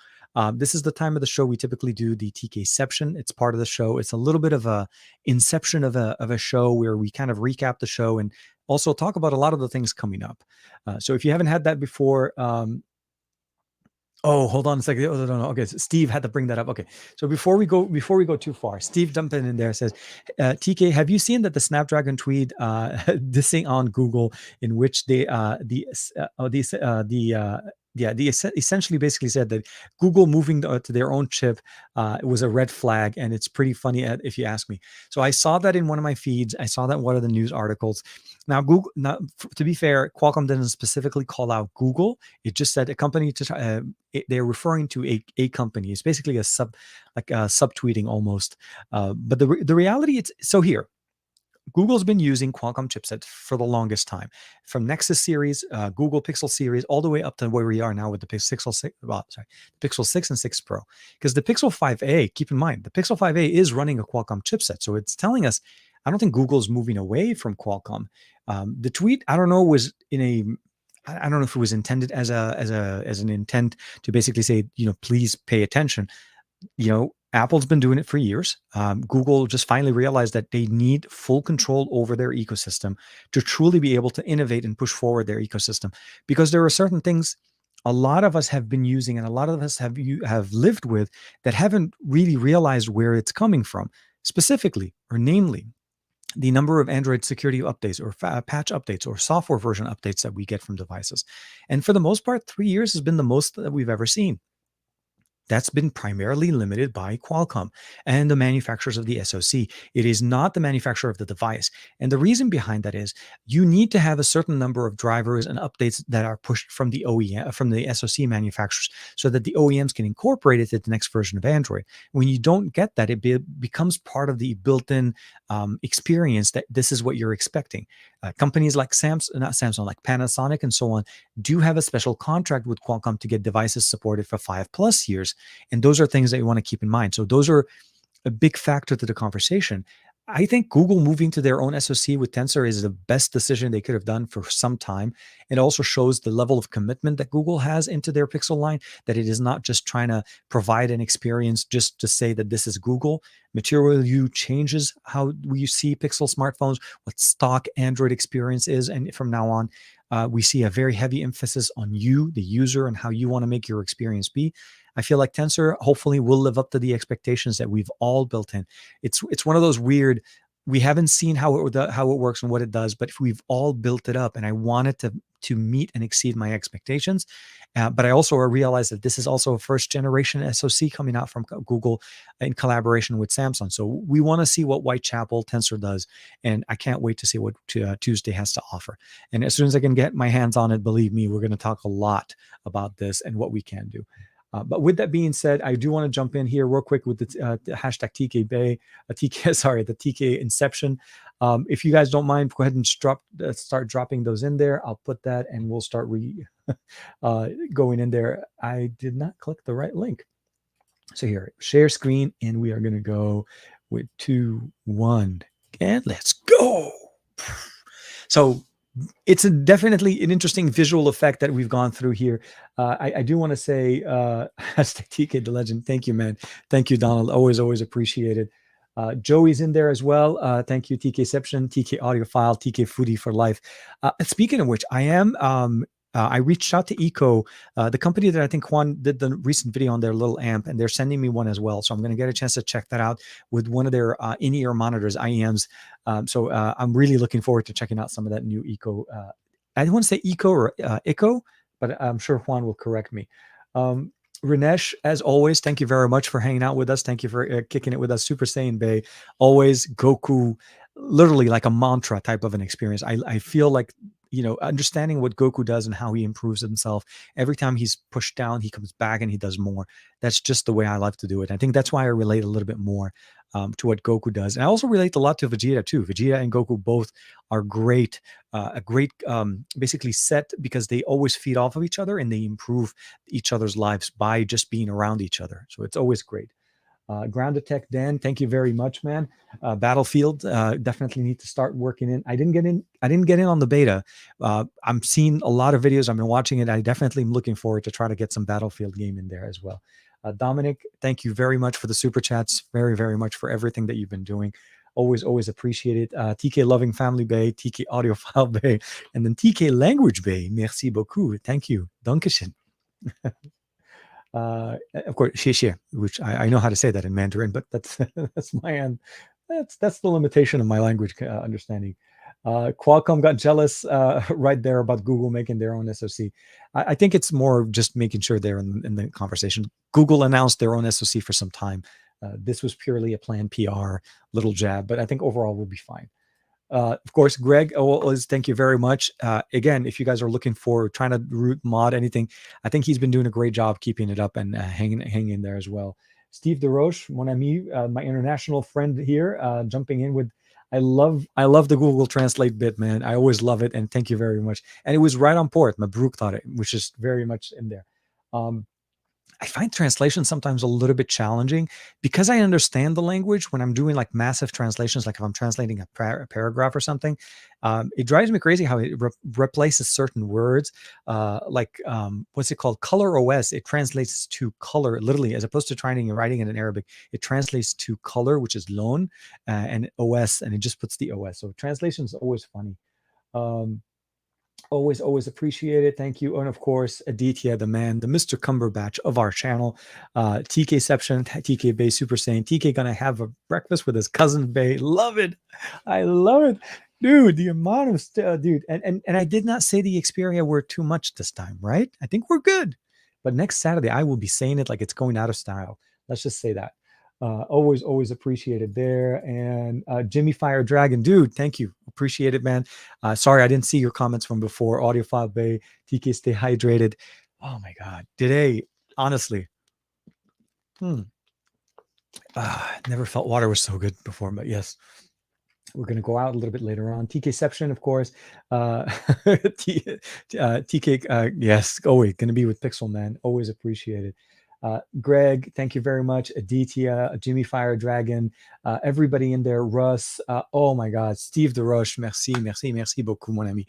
this is the time of the show we typically do the TKception. It's part of the show. It's a little bit of a inception of a show where we kind of recap the show and also talk about a lot of the things coming up. So if you haven't had that before, oh, hold on a second. Oh, no. Okay, so Steve had to bring that up. Okay, so before we go too far, Steve jumped in there, says, "TK, have you seen that the Snapdragon tweet dissing on Google, in which they essentially basically said that Google moving to their own chip was a red flag, and it's pretty funny if you ask me." So I saw that in one of my feeds. I saw that in one of the news articles. Now, Google. Now, to be fair, Qualcomm didn't specifically call out Google. It just said a company they're referring to a company. It's basically a subtweeting almost. But the reality, it's so here. Google's been using Qualcomm chipsets for the longest time, from Nexus series, Google Pixel series, all the way up to where we are now with the Pixel 6. Pixel 6 and 6 Pro. Because the Pixel 5a, keep in mind, the Pixel 5a is running a Qualcomm chipset, so it's telling us. I don't think Google's moving away from Qualcomm. The tweet, I don't know, was I don't know if it was intended as an intent to basically say, please pay attention. Apple's been doing it for years. Google just finally realized that they need full control over their ecosystem to truly be able to innovate and push forward their ecosystem. Because there are certain things a lot of us have been using and a lot of us have lived with that haven't really realized where it's coming from, specifically or namely the number of Android security updates or patch updates or software version updates that we get from devices. And for the most part, 3 years has been the most that we've ever seen. That's been primarily limited by Qualcomm and the manufacturers of the SoC. It is not the manufacturer of the device. And the reason behind that is you need to have a certain number of drivers and updates that are pushed from the OEM, from the SoC manufacturers, so that the OEMs can incorporate it into the next version of Android. When you don't get that, it becomes part of the built-in experience that this is what you're expecting. Companies like like Panasonic and so on, do have a special contract with Qualcomm to get devices supported for 5+ years. And those are things that you want to keep in mind. So those are a big factor to the conversation. I think Google moving to their own SoC with Tensor is the best decision they could have done for some time. It also shows the level of commitment that Google has into their Pixel line, that it is not just trying to provide an experience just to say that this is Google. Material U changes how we see Pixel smartphones, what stock Android experience is. And from now on, we see a very heavy emphasis on you, the user, and how you want to make your experience be. I feel like Tensor hopefully will live up to the expectations that we've all built in. It's one of those weird. We haven't seen how it works and what it does, but we've all built it up, and I want it to meet and exceed my expectations. But I also realize that this is also a first generation SoC coming out from Google in collaboration with Samsung. So we want to see what Whitechapel Tensor does, and I can't wait to see what Tuesday has to offer. And as soon as I can get my hands on it, believe me, we're going to talk a lot about this and what we can do. But with that being said, I do want to jump in here real quick with the hashtag TK Bay, the TK Inception. If you guys don't mind, go ahead and start dropping those in there. I'll put that, and we'll start going in there. I did not click the right link. So here, share screen, and we are going to go with 2, 1, and let's go. So it's definitely an interesting visual effect that we've gone through here. I do want to say, hashtag TK the Legend. Thank you, man. Thank you, Donald. Always appreciated. Joey's in there as well. Thank you, TKception, TK Audiophile, TK Foodie for life. Speaking of which, I reached out to Eco, the company that I think Juan did the recent video on their little amp, and they're sending me one as well. So I'm going to get a chance to check that out with one of their in-ear monitors, IEMs. So I'm really looking forward to checking out some of that new Eco. I don't want to say Eco or Echo, but I'm sure Juan will correct me. Rinesh, as always, thank you very much for hanging out with us. Thank you for kicking it with us. Super Saiyan Bay, always Goku, literally like a mantra type of an experience. I feel like, understanding what Goku does and how he improves himself. Every time he's pushed down, he comes back and he does more. That's just the way I love to do it. I think that's why I relate a little bit more to what Goku does. And I also relate a lot to Vegeta too. Vegeta and Goku both are great, a great basically set, because they always feed off of each other and they improve each other's lives by just being around each other. So it's always great. Ground Attack Dan, thank you very much, man. Battlefield, definitely need to start working in. I didn't get in on the beta. I'm seeing a lot of videos. I've been watching it. I definitely am looking forward to try to get some Battlefield game in there as well. Dominic, thank you very much for the super chats. Very, very much for everything that you've been doing. Always appreciate it. TK Loving Family Bay, TK Audiophile Bay, and then TK Language Bay. Merci beaucoup. Thank you. Dankeschön. Of course, xie, which I know how to say that in Mandarin, but that's that's my end. That's the limitation of my language understanding. Qualcomm got jealous right there about Google making their own SoC. I think it's more just making sure they're in the conversation. Google announced their own SoC for some time. This was purely a planned PR, little jab, but I think overall we'll be fine. Of course, Greg, thank you very much. Again, if you guys are looking for trying to root mod anything, I think he's been doing a great job keeping it up and hanging in there as well. Steve DeRoche, mon ami, my international friend here, jumping in with, I love the Google Translate bit, man. I always love it, and thank you very much. And it was right on port. Mabruk thought it, which is very much in there. I find translation sometimes a little bit challenging because I understand the language when I'm doing like massive translations, like if I'm translating a paragraph or something. It drives me crazy how it replaces certain words, what's it called? Color OS. It translates to color, literally, as opposed to trying and writing it in Arabic. It translates to color, which is lone, and OS, and it just puts the OS. So translation is always funny. Always appreciate it. Thank you. And of course, Aditya, the man, the Mr. Cumberbatch of our channel. TKception, TK Bay Super Saiyan. TK gonna have a breakfast with his cousin Bay. Love it. I love it. Dude, the amount of dude. And I did not say the Xperia word too much this time, right? I think we're good. But next Saturday, I will be saying it like it's going out of style. Let's just say that. Always appreciated there. And Jimmy Fire Dragon, dude, thank you. Appreciate it, man. Sorry, I didn't see your comments from before. Audiophile Bay, TK, stay hydrated. Oh my God. Today, honestly, never felt water was so good before, but yes. We're going to go out a little bit later on. TKception, of course. TK, yes, always going to be with Pixel, man. Always appreciated. Greg, thank you very much. Aditya, Jimmy Fire Dragon, everybody in there. Russ, oh my God, Steve DeRoche, merci beaucoup, mon ami.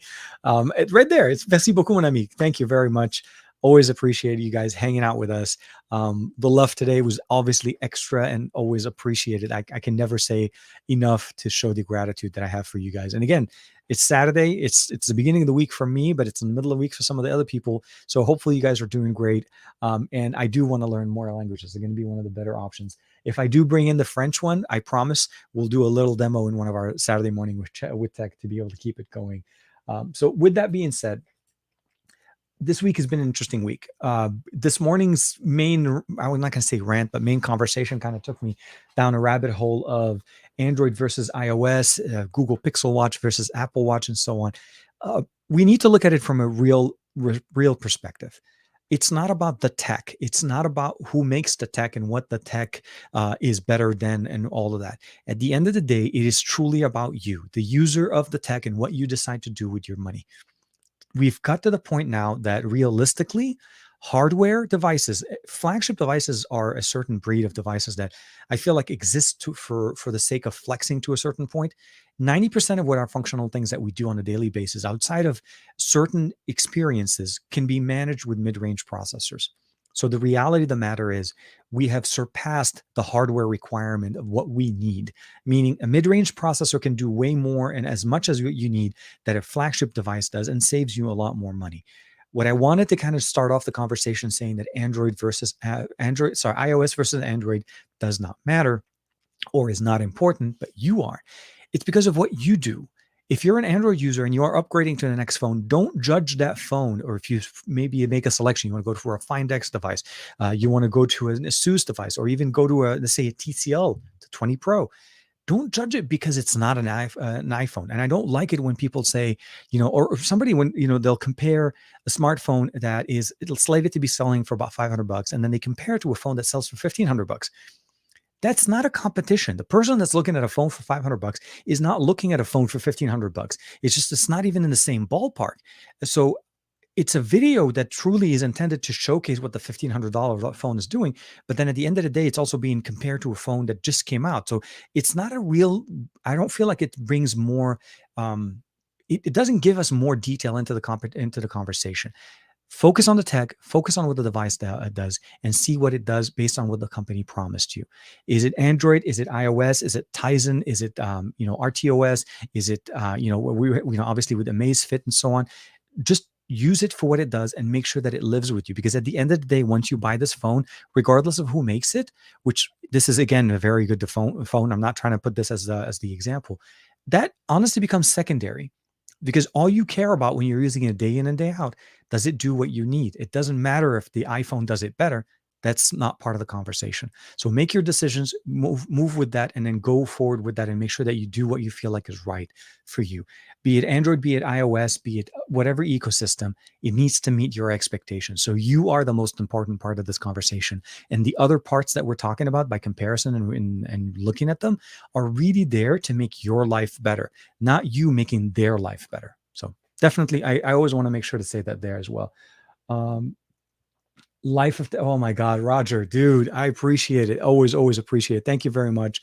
Right there, it's merci beaucoup, mon ami. Thank you very much. Always appreciate you guys hanging out with us. The love today was obviously extra and always appreciated. I can never say enough to show the gratitude that I have for you guys. And again, it's Saturday. It's the beginning of the week for me, but it's in the middle of the week for some of the other people. So hopefully you guys are doing great. And I do want to learn more languages. They're going to be one of the better options. If I do bring in the French one, I promise we'll do a little demo in one of our Saturday morning with tech to be able to keep it going. So with that being said, this week has been an interesting week. This morning's main, I was not going to say rant, but main conversation kind of took me down a rabbit hole of Android versus iOS, Google Pixel Watch versus Apple Watch, and so on. We need to look at it from a real perspective. It's not about the tech. It's not about who makes the tech and what the tech is better than and all of that. At the end of the day, it is truly about you, the user of the tech, and what you decide to do with your money. We've got to the point now that realistically, hardware devices, flagship devices are a certain breed of devices that I feel like exist for the sake of flexing to a certain point. 90% of what are functional things that we do on a daily basis outside of certain experiences can be managed with mid-range processors. So the reality of the matter is we have surpassed the hardware requirement of what we need, meaning a mid-range processor can do way more and as much as you need that a flagship device does and saves you a lot more money. What I wanted to kind of start off the conversation saying that iOS versus Android does not matter or is not important, but you are. It's because of what you do. If you're an Android user and you are upgrading to the next phone, don't judge that phone. Or if you maybe make a selection, you want to go for a Find X device, you want to go to an Asus device, or even go to let's say a TCL to 20 Pro. Don't judge it because it's not an iPhone. And I don't like it when people say, or somebody when they'll compare a smartphone that is slated to be selling for about $500, and then they compare it to a phone that sells for $1,500. That's not a competition. The person that's looking at a phone for $500 is not looking at a phone for $1,500. It's not even in the same ballpark. So it's a video that truly is intended to showcase what the $1,500 phone is doing. But then at the end of the day, it's also being compared to a phone that just came out. So it's not I don't feel like it brings more, it doesn't give us more detail into the conversation. Focus on the tech, focus on what the device does, and see what it does based on what the company promised you. Is it Android? Is it iOS? Is it Tizen? Is it RTOS? Is it obviously with Amazfit and so on? Just use it for what it does and make sure that it lives with you. Because at the end of the day, once you buy this phone, regardless of who makes it, which this is again a very good phone. I'm not trying to put this as the example. That honestly becomes secondary. Because all you care about when you're using it day in and day out, does it do what you need? It doesn't matter if the iPhone does it better. That's not part of the conversation. So make your decisions, move with that, and then go forward with that and make sure that you do what you feel like is right for you. Be it Android, be it iOS, be it whatever ecosystem, it needs to meet your expectations. So you are the most important part of this conversation. And the other parts that we're talking about by comparison and looking at them are really there to make your life better, not you making their life better. So definitely, I always want to make sure to say that there as well. Oh my God, Roger, dude, I appreciate it. Always appreciate it. Thank you very much.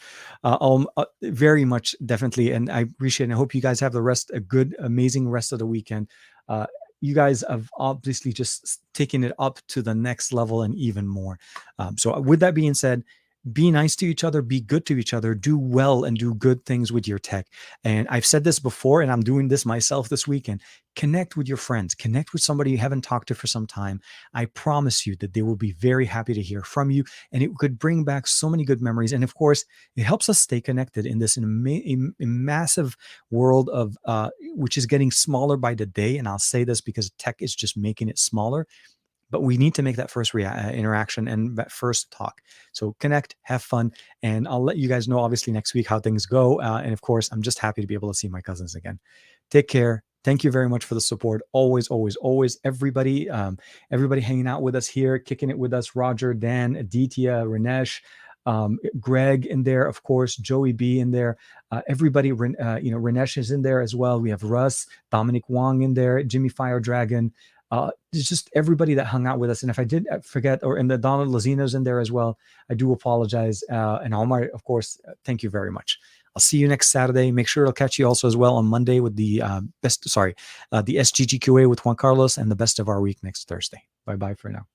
Very much, definitely. And I appreciate it. I hope you guys have a good, amazing rest of the weekend. You guys have obviously just taken it up to the next level and even more. So with that being said, be nice to each other, be good to each other, do well and do good things with your tech. And I've said this before, and I'm doing this myself this weekend. Connect with your friends, connect with somebody you haven't talked to for some time. I promise you that they will be very happy to hear from you, and it could bring back so many good memories. And of course, it helps us stay connected in this massive world of which is getting smaller by the day. And I'll say this because tech is just making it smaller. But we need to make that first interaction and that first talk. So connect, have fun, and I'll let you guys know obviously next week how things go. And of course, I'm just happy to be able to see my cousins again. Take care. Thank you very much for the support. Always, everybody, everybody hanging out with us here, kicking it with us. Roger, Dan, Aditya, Ranesh, Greg in there, of course, Joey B in there. Everybody, Ranesh is in there as well. We have Russ, Dominic Wong in there, Jimmy Fire Dragon. It's just everybody that hung out with us. And if I did forget, or and the Donald Lazino's in there as well, I do apologize. And Omar, of course, thank you very much. I'll see you next Saturday. Make sure it'll catch you also as well on Monday with the the SGGQA with Juan Carlos, and the best of our week next Thursday. Bye-bye for now.